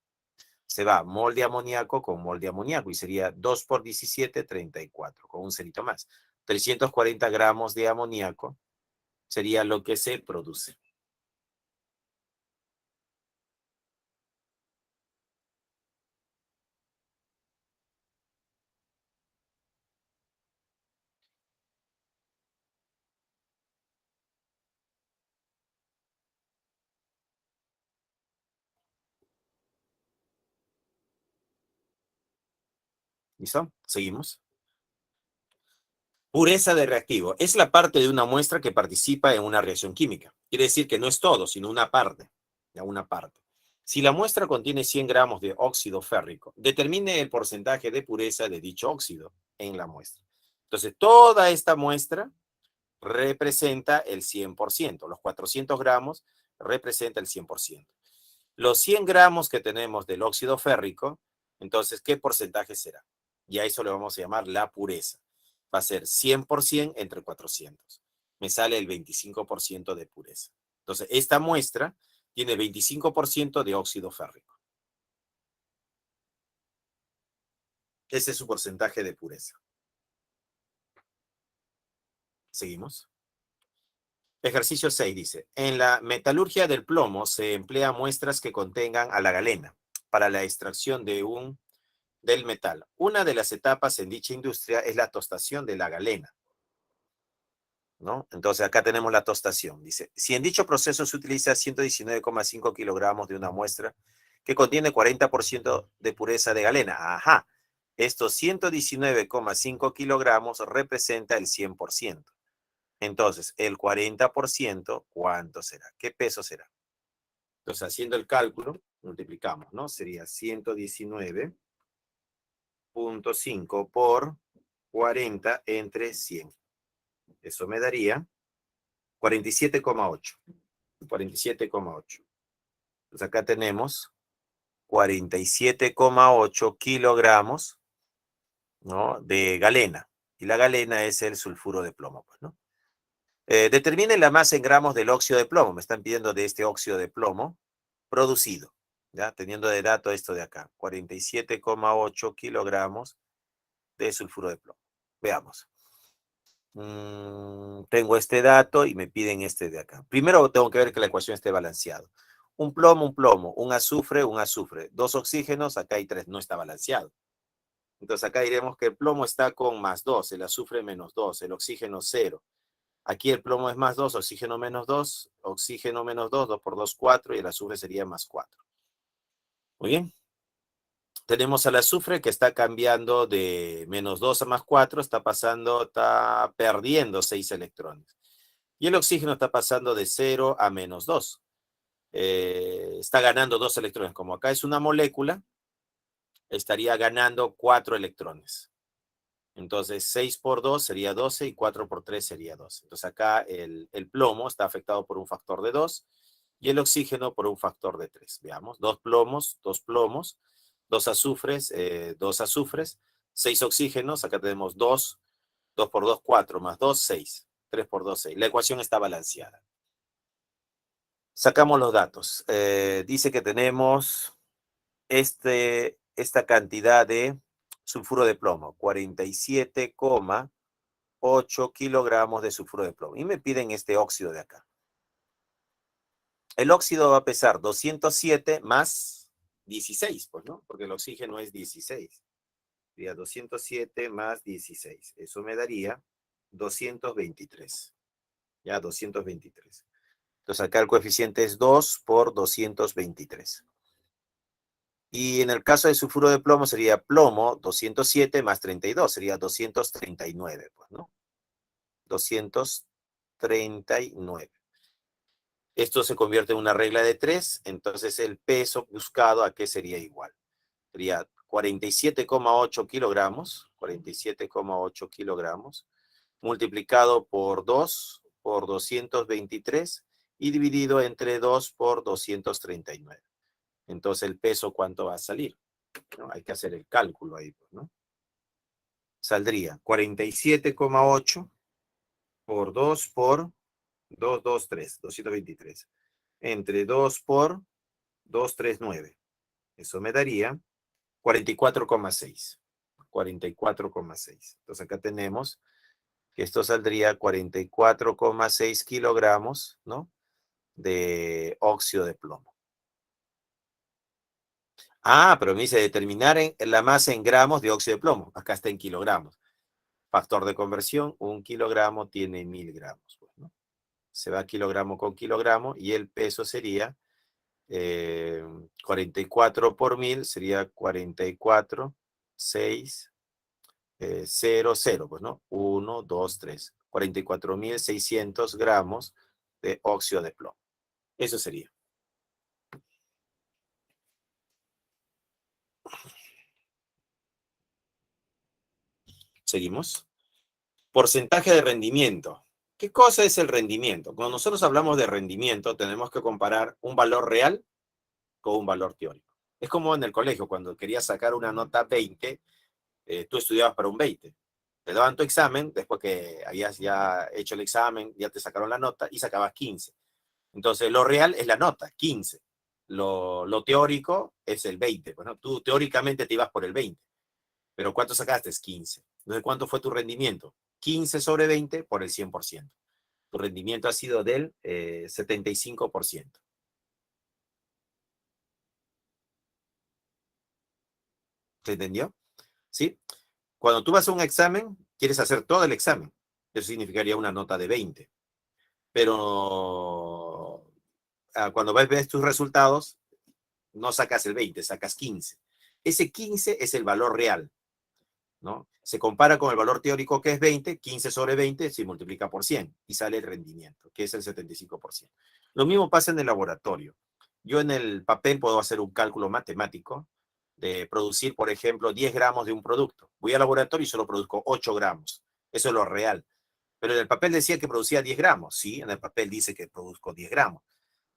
Se va mol de amoníaco con mol de amoníaco y sería 2 por 17, 34, con un cerito más. 340 gramos de amoníaco sería lo que se produce. ¿Listo? Seguimos. Pureza de reactivo. Es la parte de una muestra que participa en una reacción química. Quiere decir que no es todo, sino una parte. Ya una parte. Si la muestra contiene 100 gramos de óxido férrico, determine el porcentaje de pureza de dicho óxido en la muestra. Entonces, toda esta muestra representa el 100%. Los 400 gramos representa el 100%. Los 100 gramos que tenemos del óxido férrico, entonces, ¿qué porcentaje será? Y a eso le vamos a llamar la pureza. Va a ser 100% entre 400. Me sale el 25% de pureza. Entonces, esta muestra tiene 25% de óxido férrico. Ese es su porcentaje de pureza. Seguimos. Ejercicio 6 dice, en la metalurgia del plomo se emplean muestras que contengan a la galena para la extracción del metal. Una de las etapas en dicha industria es la tostación de la galena, ¿no? Entonces acá tenemos la tostación. Dice, si en dicho proceso se utiliza 119,5 kilogramos de una muestra que contiene 40% de pureza de galena. Ajá, estos 119,5 kilogramos representa el 100%. Entonces, el 40%, ¿cuánto será? ¿Qué peso será? Entonces, haciendo el cálculo, multiplicamos, ¿no? Sería 119.5 por 40 entre 100. Eso me daría 47,8. 47,8. Entonces, acá tenemos 47,8 kilogramos, ¿no? De galena. Y la galena es el sulfuro de plomo, pues, ¿no? Determinen la masa en gramos del óxido de plomo. Me están pidiendo de este óxido de plomo producido. ¿Ya? Teniendo de dato esto de acá. 47,8 kilogramos de sulfuro de plomo. Veamos. Tengo este dato y me piden este de acá. Primero tengo que ver que la ecuación esté balanceada. Un plomo, un plomo. Un azufre, un azufre. 2 oxígenos, acá hay 3. No está balanceado. Entonces acá diremos que el plomo está con más 2, el azufre menos 2, el oxígeno 0. Aquí el plomo es más 2, oxígeno menos 2, oxígeno menos 2, 2 por 2, 4, y el azufre sería más 4. Muy bien. Tenemos al azufre que está cambiando de menos 2 a más 4, está perdiendo 6 electrones. Y el oxígeno está pasando de 0 a menos 2. Está ganando 2 electrones. Como acá es una molécula, estaría ganando 4 electrones. Entonces, 6 por 2 sería 12 y 4 por 3 sería 12. Entonces, acá el plomo está afectado por un factor de 2 y el oxígeno por un factor de 3. Veamos, 2 plomos, 2 azufres, 2 azufres, 6 oxígenos, acá tenemos 2, 2 por 2, 4, más 2, 6, 3 por 2, 6. La ecuación está balanceada. Sacamos los datos. Dice que tenemos esta cantidad de sulfuro de plomo, 47,8 kilogramos de sulfuro de plomo. Y me piden este óxido de acá. El óxido va a pesar 207 más 16, pues, ¿no? Porque el oxígeno es 16. Sería 207 más 16. Eso me daría 223. Ya, 223. Entonces acá el coeficiente es 2 por 223. Y en el caso de sulfuro de plomo sería plomo 207 más 32. Sería 239, pues, ¿no? 239. Esto se convierte en una regla de 3, entonces el peso buscado, ¿a qué sería igual? Sería 47,8 kilogramos, 47,8 kilogramos, multiplicado por 2 por 223 y dividido entre 2 por 239. Entonces el peso, ¿cuánto va a salir? ¿No? Hay que hacer el cálculo ahí, pues, ¿no? Saldría 47,8 por 2 por 223, 223. Entre 2 por 239. Eso me daría 44,6. 44,6. Entonces acá tenemos que esto saldría 44,6 kilogramos, ¿no? De óxido de plomo. Ah, pero me dice determinar la masa en gramos de óxido de plomo. Acá está en kilogramos. Factor de conversión, 1 kilogramo tiene 1000 gramos. Pues, ¿no? Se va kilogramo con kilogramo y el peso sería 44 por 1000 sería 44, 6, 0, 0, pues, ¿no? 1, 2, 3. 44.600 gramos de óxido de plomo. Eso sería. Seguimos. Porcentaje de rendimiento. ¿Qué cosa es el rendimiento? Cuando nosotros hablamos de rendimiento, tenemos que comparar un valor real con un valor teórico. Es como en el colegio, cuando querías sacar una nota 20, tú estudiabas para un 20. Te daban tu examen, después que habías ya hecho el examen, ya te sacaron la nota y sacabas 15. Entonces, lo real es la nota, 15. Lo teórico es el 20. Bueno, tú teóricamente te ibas por el 20. Pero ¿cuánto sacaste? Es 15. Entonces, ¿cuánto fue tu rendimiento? 15 sobre 20 por el 100%. Tu rendimiento ha sido del 75%. ¿Se entendió? ¿Sí? Cuando tú vas a un examen, quieres hacer todo el examen. Eso significaría una nota de 20. Pero cuando ves tus resultados, no sacas el 20, sacas 15. Ese 15 es el valor real, ¿no? Se compara con el valor teórico que es 20, 15 sobre 20 se multiplica por 100 y sale el rendimiento, que es el 75%. Lo mismo pasa en el laboratorio. Yo en el papel puedo hacer un cálculo matemático de producir, por ejemplo, 10 gramos de un producto. Voy al laboratorio y solo produzco 8 gramos. Eso es lo real. Pero en el papel decía que producía 10 gramos. Sí, en el papel dice que produzco 10 gramos.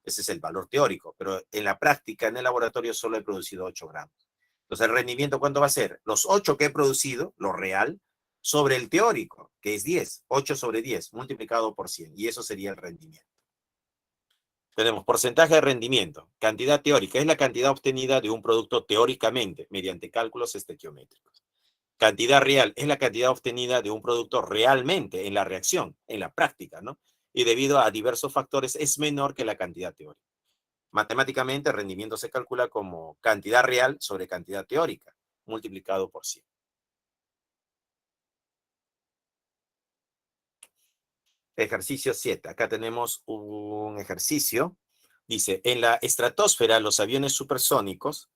Ese es el valor teórico. Pero en la práctica, en el laboratorio, solo he producido 8 gramos. Entonces, ¿el rendimiento cuánto va a ser? Los 8 que he producido, lo real, sobre el teórico, que es 10. 8 sobre 10, multiplicado por 100. Y eso sería el rendimiento. Tenemos porcentaje de rendimiento. Cantidad teórica es la cantidad obtenida de un producto teóricamente mediante cálculos estequiométricos. Cantidad real es la cantidad obtenida de un producto realmente en la reacción, en la práctica, ¿no? Y debido a diversos factores es menor que la cantidad teórica. Matemáticamente, el rendimiento se calcula como cantidad real sobre cantidad teórica, multiplicado por 100. Ejercicio 7. Acá tenemos un ejercicio. Dice, en la estratosfera, los aviones supersónicos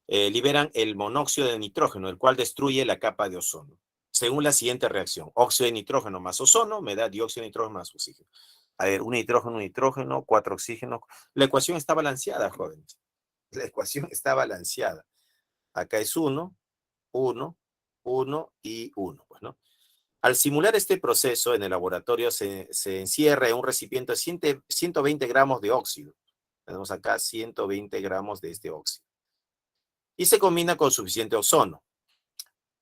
liberan el monóxido de nitrógeno, el cual destruye la capa de ozono. Según la siguiente reacción, óxido de nitrógeno más ozono me da dióxido de nitrógeno más oxígeno. A ver, un nitrógeno, 4 oxígenos. La ecuación está balanceada, jóvenes. La ecuación está balanceada. Acá es 1, 1, 1 y 1, pues, ¿no? Al simular este proceso en el laboratorio se encierra en un recipiente 120 gramos de óxido. Tenemos acá 120 gramos de este óxido. Y se combina con suficiente ozono.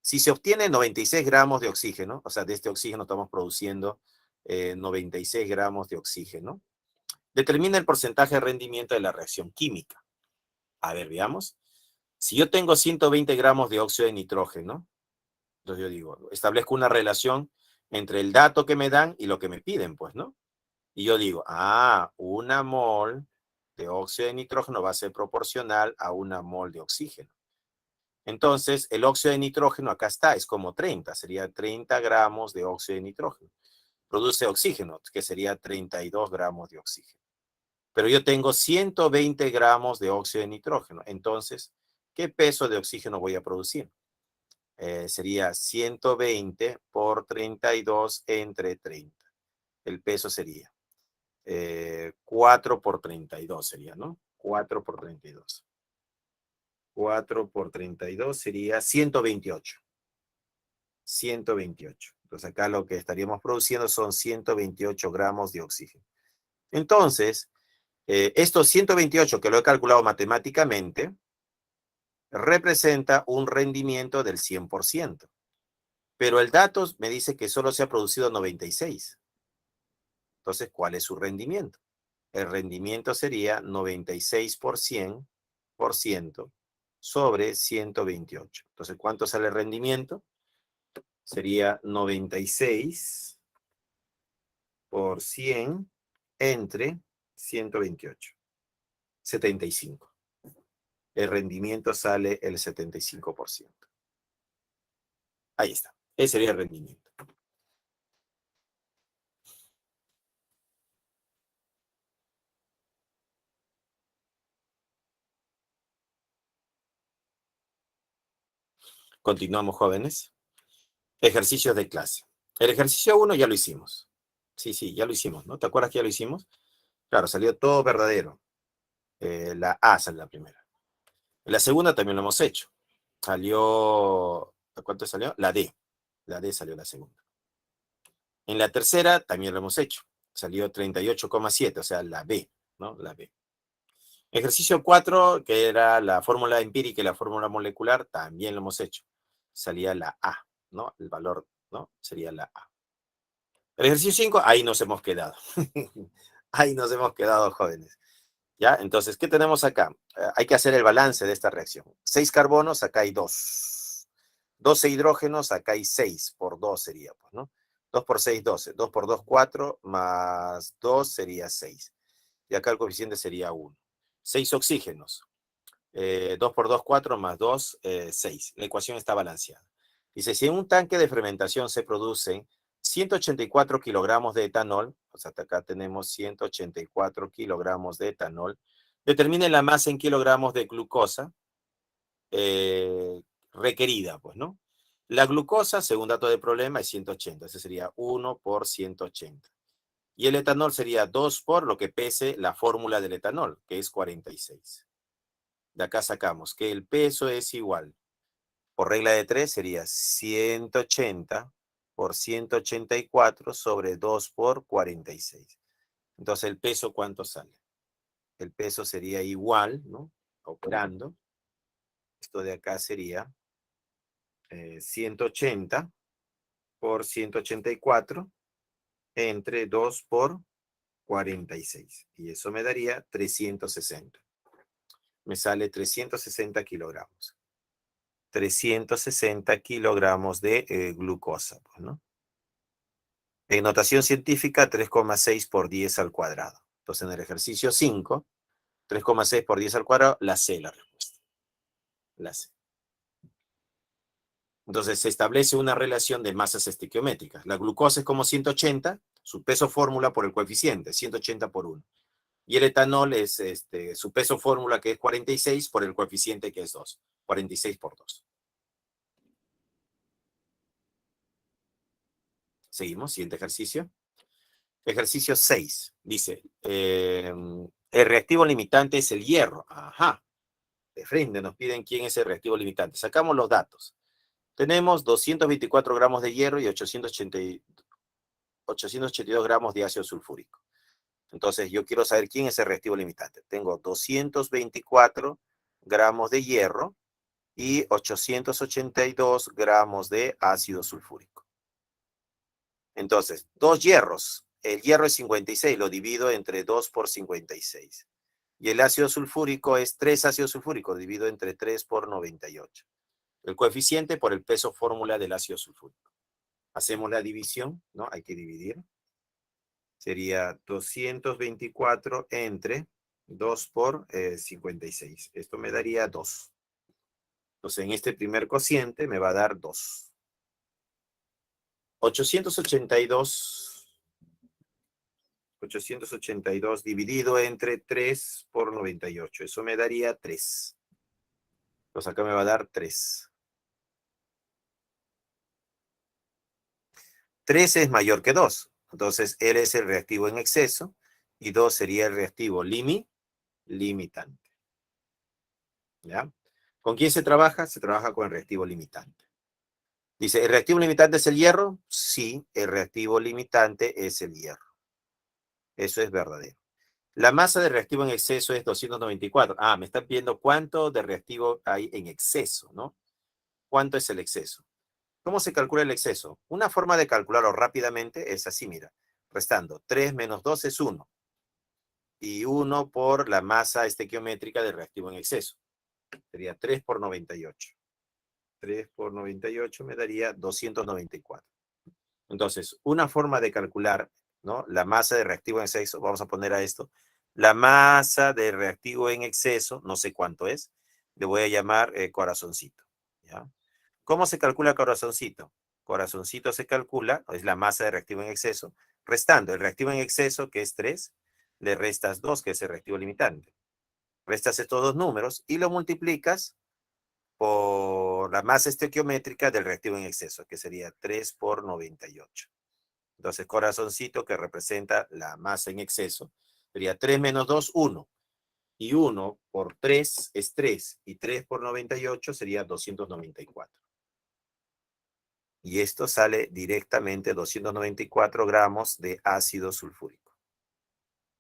Si se obtiene 96 gramos de oxígeno, o sea, de este oxígeno estamos produciendo 96 gramos de oxígeno, determina el porcentaje de rendimiento de la reacción química. A ver, veamos. Si yo tengo 120 gramos de óxido de nitrógeno, entonces yo digo, establezco una relación entre el dato que me dan y lo que me piden, pues, ¿no? Y yo digo, una mol de óxido de nitrógeno va a ser proporcional a una mol de oxígeno. Entonces, el óxido de nitrógeno acá está, es como 30, sería 30 gramos de óxido de nitrógeno. Produce oxígeno, que sería 32 gramos de oxígeno. Pero yo tengo 120 gramos de óxido de nitrógeno. Entonces, ¿qué peso de oxígeno voy a producir? Sería 120 por 32 entre 30. El peso sería 4 por 32 sería, ¿no? 4 por 32. 4 por 32 sería 128. 128. Entonces acá lo que estaríamos produciendo son 128 gramos de oxígeno. Entonces, estos 128 que lo he calculado matemáticamente, representa un rendimiento del 100%. Pero el dato me dice que solo se ha producido 96. Entonces, ¿cuál es su rendimiento? El rendimiento sería 96% sobre 128. Entonces, ¿cuánto sale el rendimiento? Sería 96 por 100 entre 128. 75. El rendimiento sale el 75%. Ahí está. Ese sería el rendimiento. Continuamos, jóvenes. Ejercicios de clase. El ejercicio 1 ya lo hicimos. Sí, ya lo hicimos, ¿no? ¿Te acuerdas que ya lo hicimos? Claro, salió todo verdadero. La A salió la primera. La segunda también lo hemos hecho. Salió, ¿cuánto salió? La D. La D salió la segunda. En la tercera también lo hemos hecho. Salió 38,7, o sea, la B, ¿no? La B. Ejercicio 4, que era la fórmula empírica y la fórmula molecular, también lo hemos hecho. Salía la A, ¿no? El valor, ¿no? Sería la A. El ejercicio 5, ahí nos hemos quedado. Ahí nos hemos quedado, jóvenes. ¿Ya? Entonces, ¿qué tenemos acá? Hay que hacer el balance de esta reacción. 6 carbonos, acá hay 2. 12 hidrógenos, acá hay 6. Por 2 sería, pues, ¿no? 2 por 6, 12. 2 por 2, 4. Más 2 sería 6. Y acá el coeficiente sería 1. 6 oxígenos. 2 por 2, 4. Más 2, 6. La ecuación está balanceada. Dice, si en un tanque de fermentación se producen 184 kilogramos de etanol, o sea, acá tenemos 184 kilogramos de etanol, determine la masa en kilogramos de glucosa requerida, pues, ¿no? La glucosa, según dato de problema, es 180, ese sería 1 por 180. Y el etanol sería 2 por lo que pese la fórmula del etanol, que es 46. De acá sacamos que el peso es igual, por regla de 3 sería 180 por 184 sobre 2 por 46. Entonces, ¿el peso cuánto sale? El peso sería igual, ¿no? Operando. Esto de acá sería 180 por 184 entre 2 por 46. Y eso me daría 360. Me sale 360 kilogramos. 360 kilogramos de glucosa, pues, ¿no? En notación científica, 3,6 por 10 al cuadrado. Entonces, en el ejercicio 5, 3,6 por 10 al cuadrado, la C la respuesta. La C. Entonces, se establece una relación de masas estequiométricas. La glucosa es como 180, su peso fórmula por el coeficiente, 180 por 1. Y el etanol es su peso fórmula, que es 46, por el coeficiente, que es 2. 46 por 2. Seguimos, siguiente ejercicio. Ejercicio 6. Dice, el reactivo limitante es el hierro. Ajá. De frente nos piden quién es el reactivo limitante. Sacamos los datos. Tenemos 224 gramos de hierro y 882 gramos de ácido sulfúrico. Entonces, yo quiero saber quién es el reactivo limitante. Tengo 224 gramos de hierro y 882 gramos de ácido sulfúrico. Entonces, 2 hierros. El hierro es 56, lo divido entre 2 por 56. Y el ácido sulfúrico es 3 ácidos sulfúricos, divido entre 3 por 98. El coeficiente por el peso fórmula del ácido sulfúrico. Hacemos la división, ¿no? Hay que dividir. Sería 224 entre 2 por 56. Esto me daría 2. Entonces, en este primer cociente me va a dar 2. 882 dividido entre 3 por 98. Eso me daría 3. Entonces, acá me va a dar 3. 3 es mayor que 2. Entonces, él es el reactivo en exceso y 2 sería el reactivo limitante. ¿Ya? ¿Con quién se trabaja? Se trabaja con el reactivo limitante. Dice, ¿el reactivo limitante es el hierro? Sí, el reactivo limitante es el hierro. Eso es verdadero. La masa de reactivo en exceso es 294. Ah, me están pidiendo cuánto de reactivo hay en exceso, ¿no? ¿Cuánto es el exceso? ¿Cómo se calcula el exceso? Una forma de calcularlo rápidamente es así, mira. Restando, 3 menos 2 es 1. Y 1 por la masa estequiométrica del reactivo en exceso. Sería 3 por 98. 3 por 98 me daría 294. Entonces, una forma de calcular, ¿no? La masa de reactivo en exceso, vamos a poner a esto. La masa de reactivo en exceso, no sé cuánto es, le voy a llamar corazoncito. ¿Ya? ¿Cómo se calcula corazoncito? Corazoncito se calcula, es la masa de reactivo en exceso, restando el reactivo en exceso, que es 3, le restas 2, que es el reactivo limitante. Restas estos dos números y lo multiplicas por la masa estequiométrica del reactivo en exceso, que sería 3 por 98. Entonces, corazoncito, que representa la masa en exceso, sería 3 menos 2, 1. Y 1 por 3 es 3. Y 3 por 98 sería 294. Y esto sale directamente 294 gramos de ácido sulfúrico.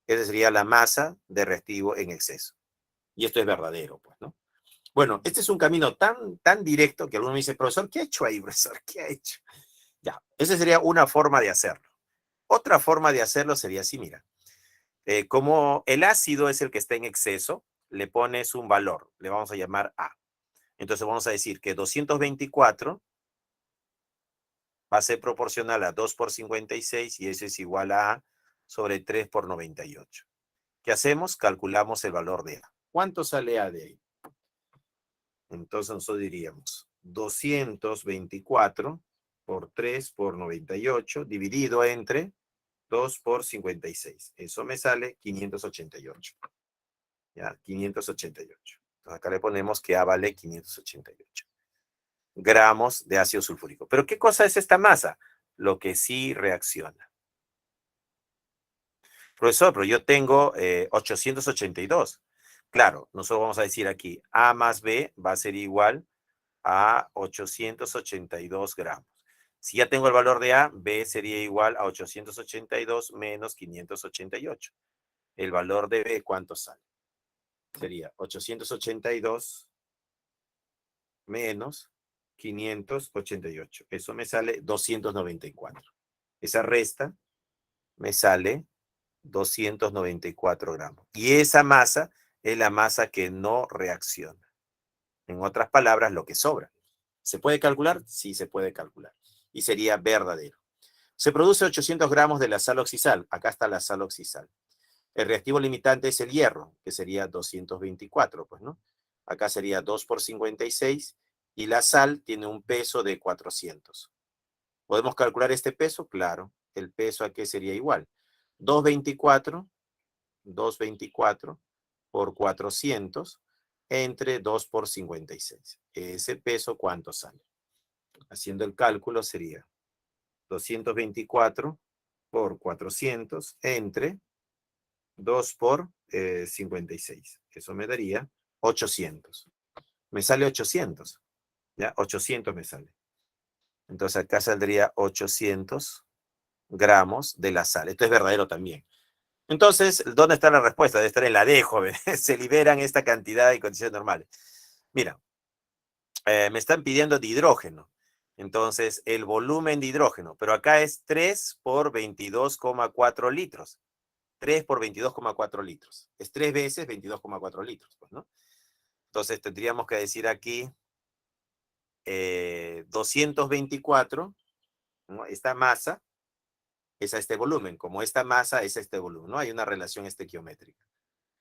Esa sería la masa de reactivo en exceso. Y esto es verdadero, pues, ¿no? Bueno, este es un camino tan directo que alguno me dice, profesor, ¿qué ha hecho ahí, profesor? ¿Qué ha hecho? Ya, esa sería una forma de hacerlo. Otra forma de hacerlo sería así, mira. Como el ácido es el que está en exceso, le pones un valor, le vamos a llamar A. Entonces vamos a decir que 224 va a ser proporcional a 2 por 56 y eso es igual a A sobre 3 por 98. ¿Qué hacemos? Calculamos el valor de A. ¿Cuánto sale A de ahí? Entonces nosotros diríamos 224 por 3 por 98 dividido entre 2 por 56. Eso me sale 588. ¿Ya? 588. Entonces acá le ponemos que A vale 588 gramos de ácido sulfúrico. ¿Pero qué cosa es esta masa? Lo que sí reacciona. Profesor, pero yo tengo 882. Claro, nosotros vamos a decir aquí A más B va a ser igual a 882 gramos. Si ya tengo el valor de A, B sería igual a 882 menos 588. El valor de B, ¿cuánto sale? Sería 882 menos 588. Eso me sale 294. Esa resta me sale 294 gramos. Y esa masa es la masa que no reacciona. En otras palabras, lo que sobra. ¿Se puede calcular? Sí, se puede calcular. Y sería verdadero. Se produce 800 gramos de la sal oxisal. Acá está la sal oxisal. El reactivo limitante es el hierro, que sería 224, pues, ¿no? Acá sería 2 por 56 y la sal tiene un peso de 400. ¿Podemos calcular este peso? Claro. ¿El peso a qué sería igual? 224 por 400 entre 2 por 56. Ese peso, ¿cuánto sale? Haciendo el cálculo sería 224 por 400 entre 2 por 56. Eso me daría 800. Me sale 800. ¿Ya? 800 me sale. Entonces acá saldría 800 gramos de la sal. Esto es verdadero también. Entonces, ¿dónde está la respuesta? Debe estar en la D, joven. Se liberan esta cantidad en condiciones normales. Mira, me están pidiendo de hidrógeno. Entonces, el volumen de hidrógeno, pero acá es 3 por 22,4 litros. 3 por 22,4 litros. Es 3 veces 22,4 litros, pues, ¿no? Entonces, tendríamos que decir aquí 224, ¿no? Esta masa es a este volumen. Como esta masa es a este volumen, ¿no? Hay una relación estequiométrica.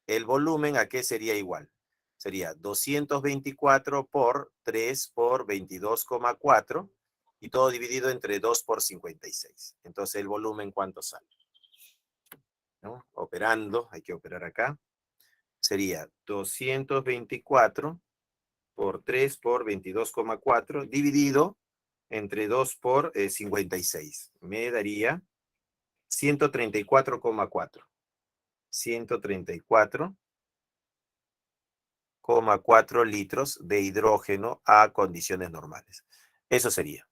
El volumen, ¿a qué sería igual? Sería 224 por 3 por 22,4 y todo dividido entre 2 por 56. Entonces, ¿el volumen cuánto sale? ¿No? Operando, hay que operar acá. Sería 224 por 3 por 22,4 dividido entre 2 por 56. Me daría 134,4. 134,4 litros de hidrógeno a condiciones normales. Eso sería.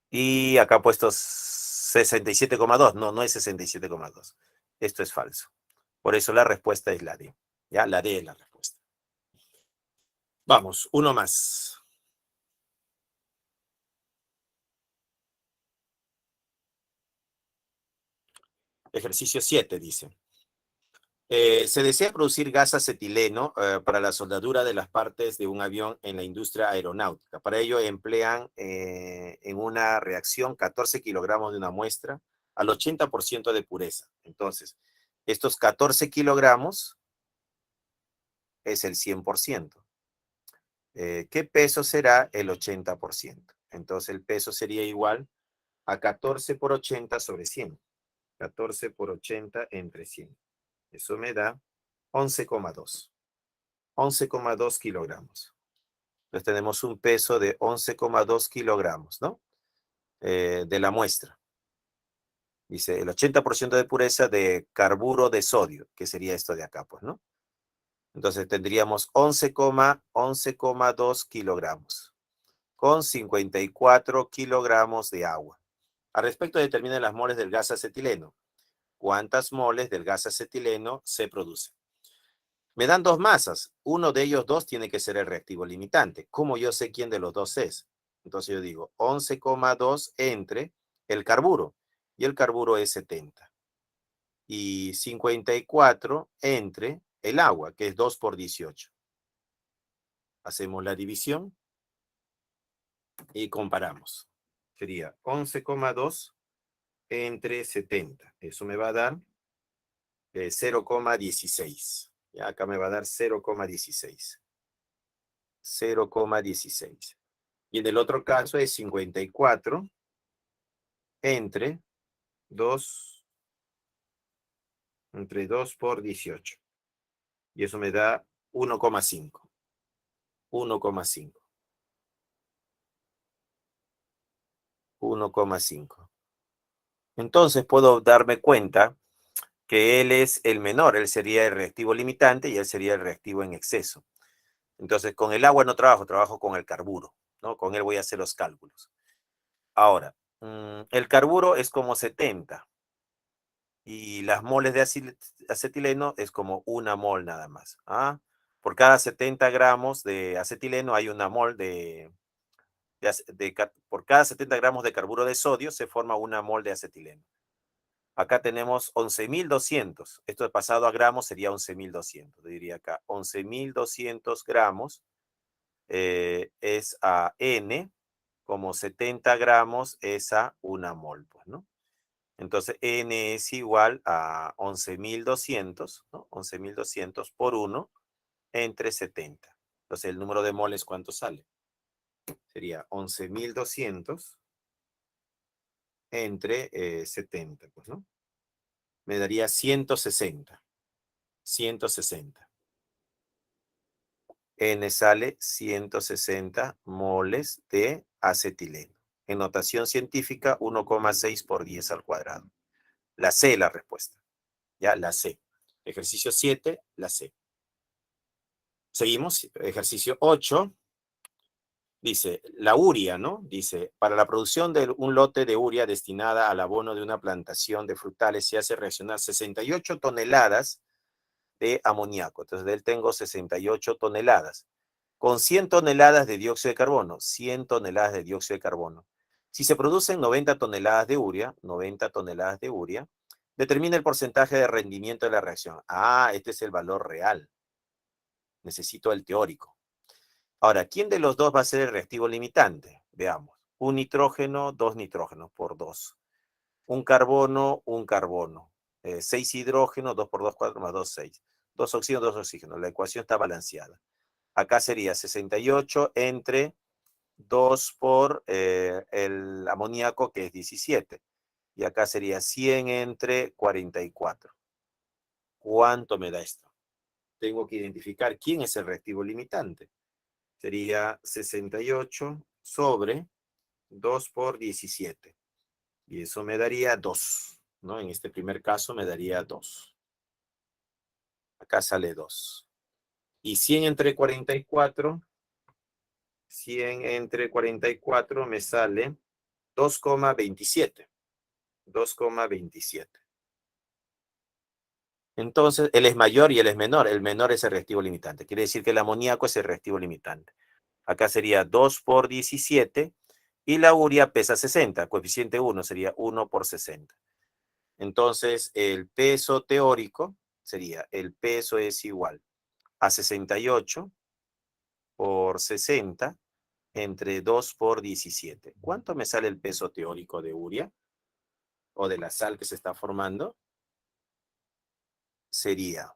Y acá puesto 67,2. No, no es 67,2. Esto es falso. Por eso la respuesta es la D. Ya, la D es la respuesta. Vamos, uno más. Ejercicio 7 dice. Se desea producir gas acetileno para la soldadura de las partes de un avión en la industria aeronáutica. Para ello emplean en una reacción 14 kilogramos de una muestra al 80% de pureza. Entonces, estos 14 kilogramos es el 100%. ¿Qué peso será el 80%? Entonces, el peso sería igual a 14 por 80 sobre 100. 14 por 80 entre 100. Eso me da 11,2. 11,2 kilogramos. Entonces tenemos un peso de 11,2 kilogramos, ¿no? De la muestra. Dice el 80% de pureza de carburo de sodio, que sería esto de acá, pues, ¿no? Entonces tendríamos 11,2 kilogramos con 54 kilogramos de agua. Al respecto, determina las moles del gas acetileno. ¿Cuántas moles del gas acetileno se producen? Me dan dos masas. Uno de ellos dos tiene que ser el reactivo limitante. ¿Cómo yo sé quién de los dos es? Entonces yo digo 11,2 entre el carburo. Y el carburo es 70. Y 54 entre el agua, que es 2 por 18. Hacemos la división y comparamos. Sería 11,2 entre 70. Eso me va a dar 0,16. Ya acá me va a dar 0,16. 0,16. Y en el otro caso es 54 entre 2 por 18. Y eso me da 1,5. 1,5. 1,5. Entonces puedo darme cuenta que él es el menor. Él sería el reactivo limitante y él sería el reactivo en exceso. Entonces con el agua no trabajo con el carburo, ¿no? Con él voy a hacer los cálculos. Ahora, el carburo es como 70. Y las moles de acetileno es como una mol nada más. ¿Ah? Por cada 70 gramos de acetileno hay una mol por cada 70 gramos de carburo de sodio se forma una mol de acetileno. Acá tenemos 11,200. Esto de pasado a gramos sería 11,200. Diría acá 11,200 gramos es a N, como 70 gramos es a una mol, pues, ¿no? Entonces, N es igual a 11,200, ¿no? 11,200 por 1 entre 70. Entonces, el número de moles, ¿cuánto sale? Sería 11,200 entre 70, pues, ¿no? Me daría 160. 160. N sale 160 moles de acetileno. En notación científica, 1,6 por 10 al cuadrado. La C es la respuesta. Ya, la C. Ejercicio 7, la C. Seguimos. Ejercicio 8. Dice, la urea, ¿no? Dice, para la producción de un lote de urea destinada al abono de una plantación de frutales se hace reaccionar 68 toneladas de amoníaco. Entonces, de él tengo 68 toneladas. Con 100 toneladas de dióxido de carbono, 100 toneladas de dióxido de carbono. Si se producen 90 toneladas de urea, 90 toneladas de urea, determina el porcentaje de rendimiento de la reacción. Ah, este es el valor real. Necesito el teórico. Ahora, ¿quién de los dos va a ser el reactivo limitante? Veamos. Un nitrógeno, dos nitrógenos por 2. Un carbono. 6 hidrógenos, 2 por 2, 4 más 2, 6. 2 oxígenos, 2 oxígenos. La ecuación está balanceada. Acá sería 68 entre 2 por el amoníaco, que es 17. Y acá sería 100 entre 44. ¿Cuánto me da esto? Tengo que identificar quién es el reactivo limitante. Sería 68 sobre 2 por 17. Y eso me daría 2, ¿no? En este primer caso me daría 2. Acá sale 2. Y 100 entre 44, 100 entre 44 me sale 2,27. 2,27. Entonces, él es mayor y él es menor. El menor es el reactivo limitante. Quiere decir que el amoníaco es el reactivo limitante. Acá sería 2 por 17 y la urea pesa 60. Coeficiente 1 sería 1 por 60. Entonces, el peso teórico sería, el peso es igual a 68 por 60 entre 2 por 17. ¿Cuánto me sale el peso teórico de urea o de la sal que se está formando? Sería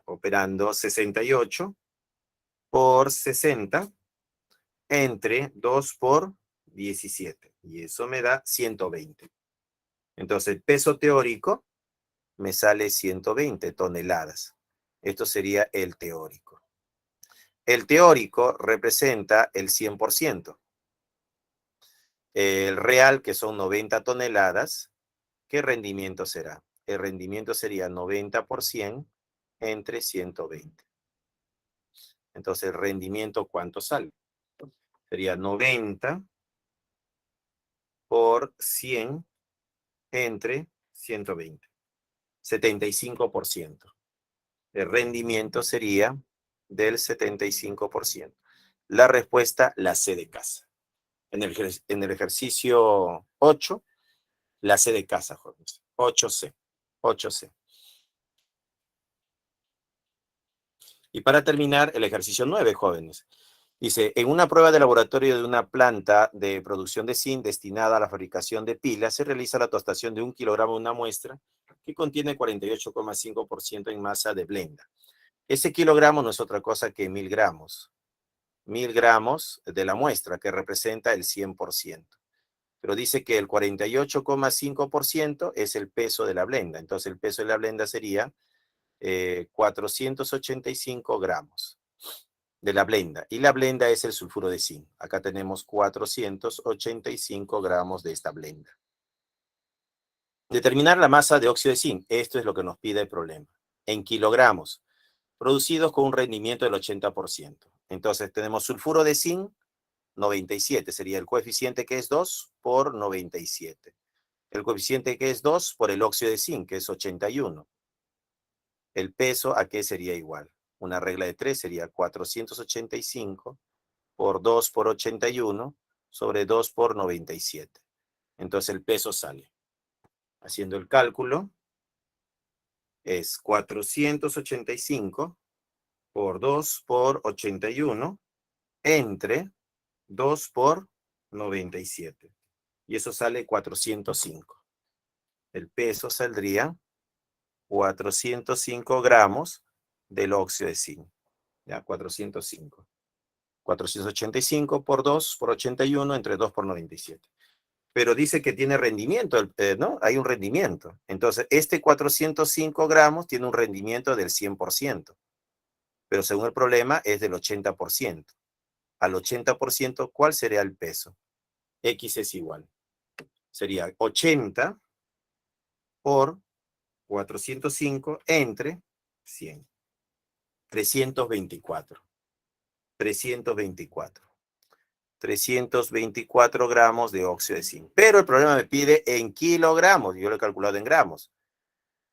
operando 68 por 60 entre 2 por 17. Y eso me da 120. Entonces, el peso teórico me sale 120 toneladas. Esto sería el teórico. El teórico representa el 100%. El real, que son 90 toneladas, ¿qué rendimiento será? El rendimiento sería 90 por 100 entre 120. Entonces, ¿el rendimiento cuánto sale? Sería 90 por 100 entre 120. 75%. El rendimiento sería del 75%. La respuesta, la C de casa. En el ejercicio 8, la C de casa, jóvenes. 8C. 8C. Y para terminar, el ejercicio 9, jóvenes. Dice, en una prueba de laboratorio de una planta de producción de zinc destinada a la fabricación de pilas, se realiza la tostación de 1 kilogramo de una muestra que contiene 48,5% en masa de blenda. Ese kilogramo no es otra cosa que 1000 gramos. 1000 gramos de la muestra, que representa el 100%. Pero dice que el 48,5% es el peso de la blenda. Entonces el peso de la blenda sería 485 gramos de la blenda. Y la blenda es el sulfuro de zinc. Acá tenemos 485 gramos de esta blenda. Determinar la masa de óxido de zinc. Esto es lo que nos pide el problema. En kilogramos, producidos con un rendimiento del 80%. Entonces tenemos sulfuro de zinc, 97. Sería el coeficiente, que es 2 por 97. El coeficiente, que es 2 por el óxido de zinc, que es 81. El peso, ¿a qué sería igual? Una regla de 3 sería 485 por 2 por 81 sobre 2 por 97. Entonces el peso sale. Haciendo el cálculo, es 485 por 2 por 81 entre 2 por 97. Y eso sale 405. El peso saldría 405 gramos del óxido de zinc. ¿Ya? 405. 485 por 2 por 81 entre 2 por 97. Pero dice que tiene rendimiento, ¿no? Hay un rendimiento. Entonces, este 405 gramos tiene un rendimiento del 100%. Pero según el problema es del 80%. Al 80%, ¿cuál sería el peso? X es igual. Sería 80 por 405 entre 100. 324. 324. 324 gramos de óxido de zinc. Pero el problema me pide en kilogramos. Yo lo he calculado en gramos.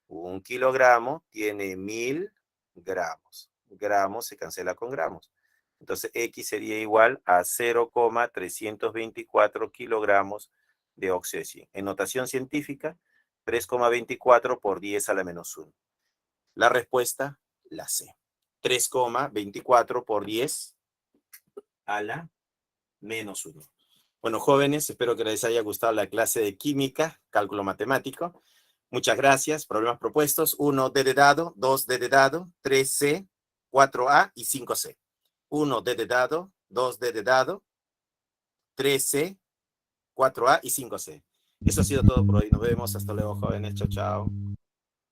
1 kilogramo tiene 1000 gramos. Gramos se cancela con gramos. Entonces, X sería igual a 0,324 kilogramos de óxido de zinc. En notación científica, 3,24 por 10 a la menos 1. La respuesta, la C. 3,24 por 10 a la menos 1. Bueno, jóvenes, espero que les haya gustado la clase de química, cálculo matemático. Muchas gracias. Problemas propuestos: 1D de dado, 2D de dado, 3C, 4A y 5C. 1D de dado, 2D de dado, 3C, 4A y 5C. Eso ha sido todo por hoy. Nos vemos. Hasta luego, jóvenes. Chao, chao.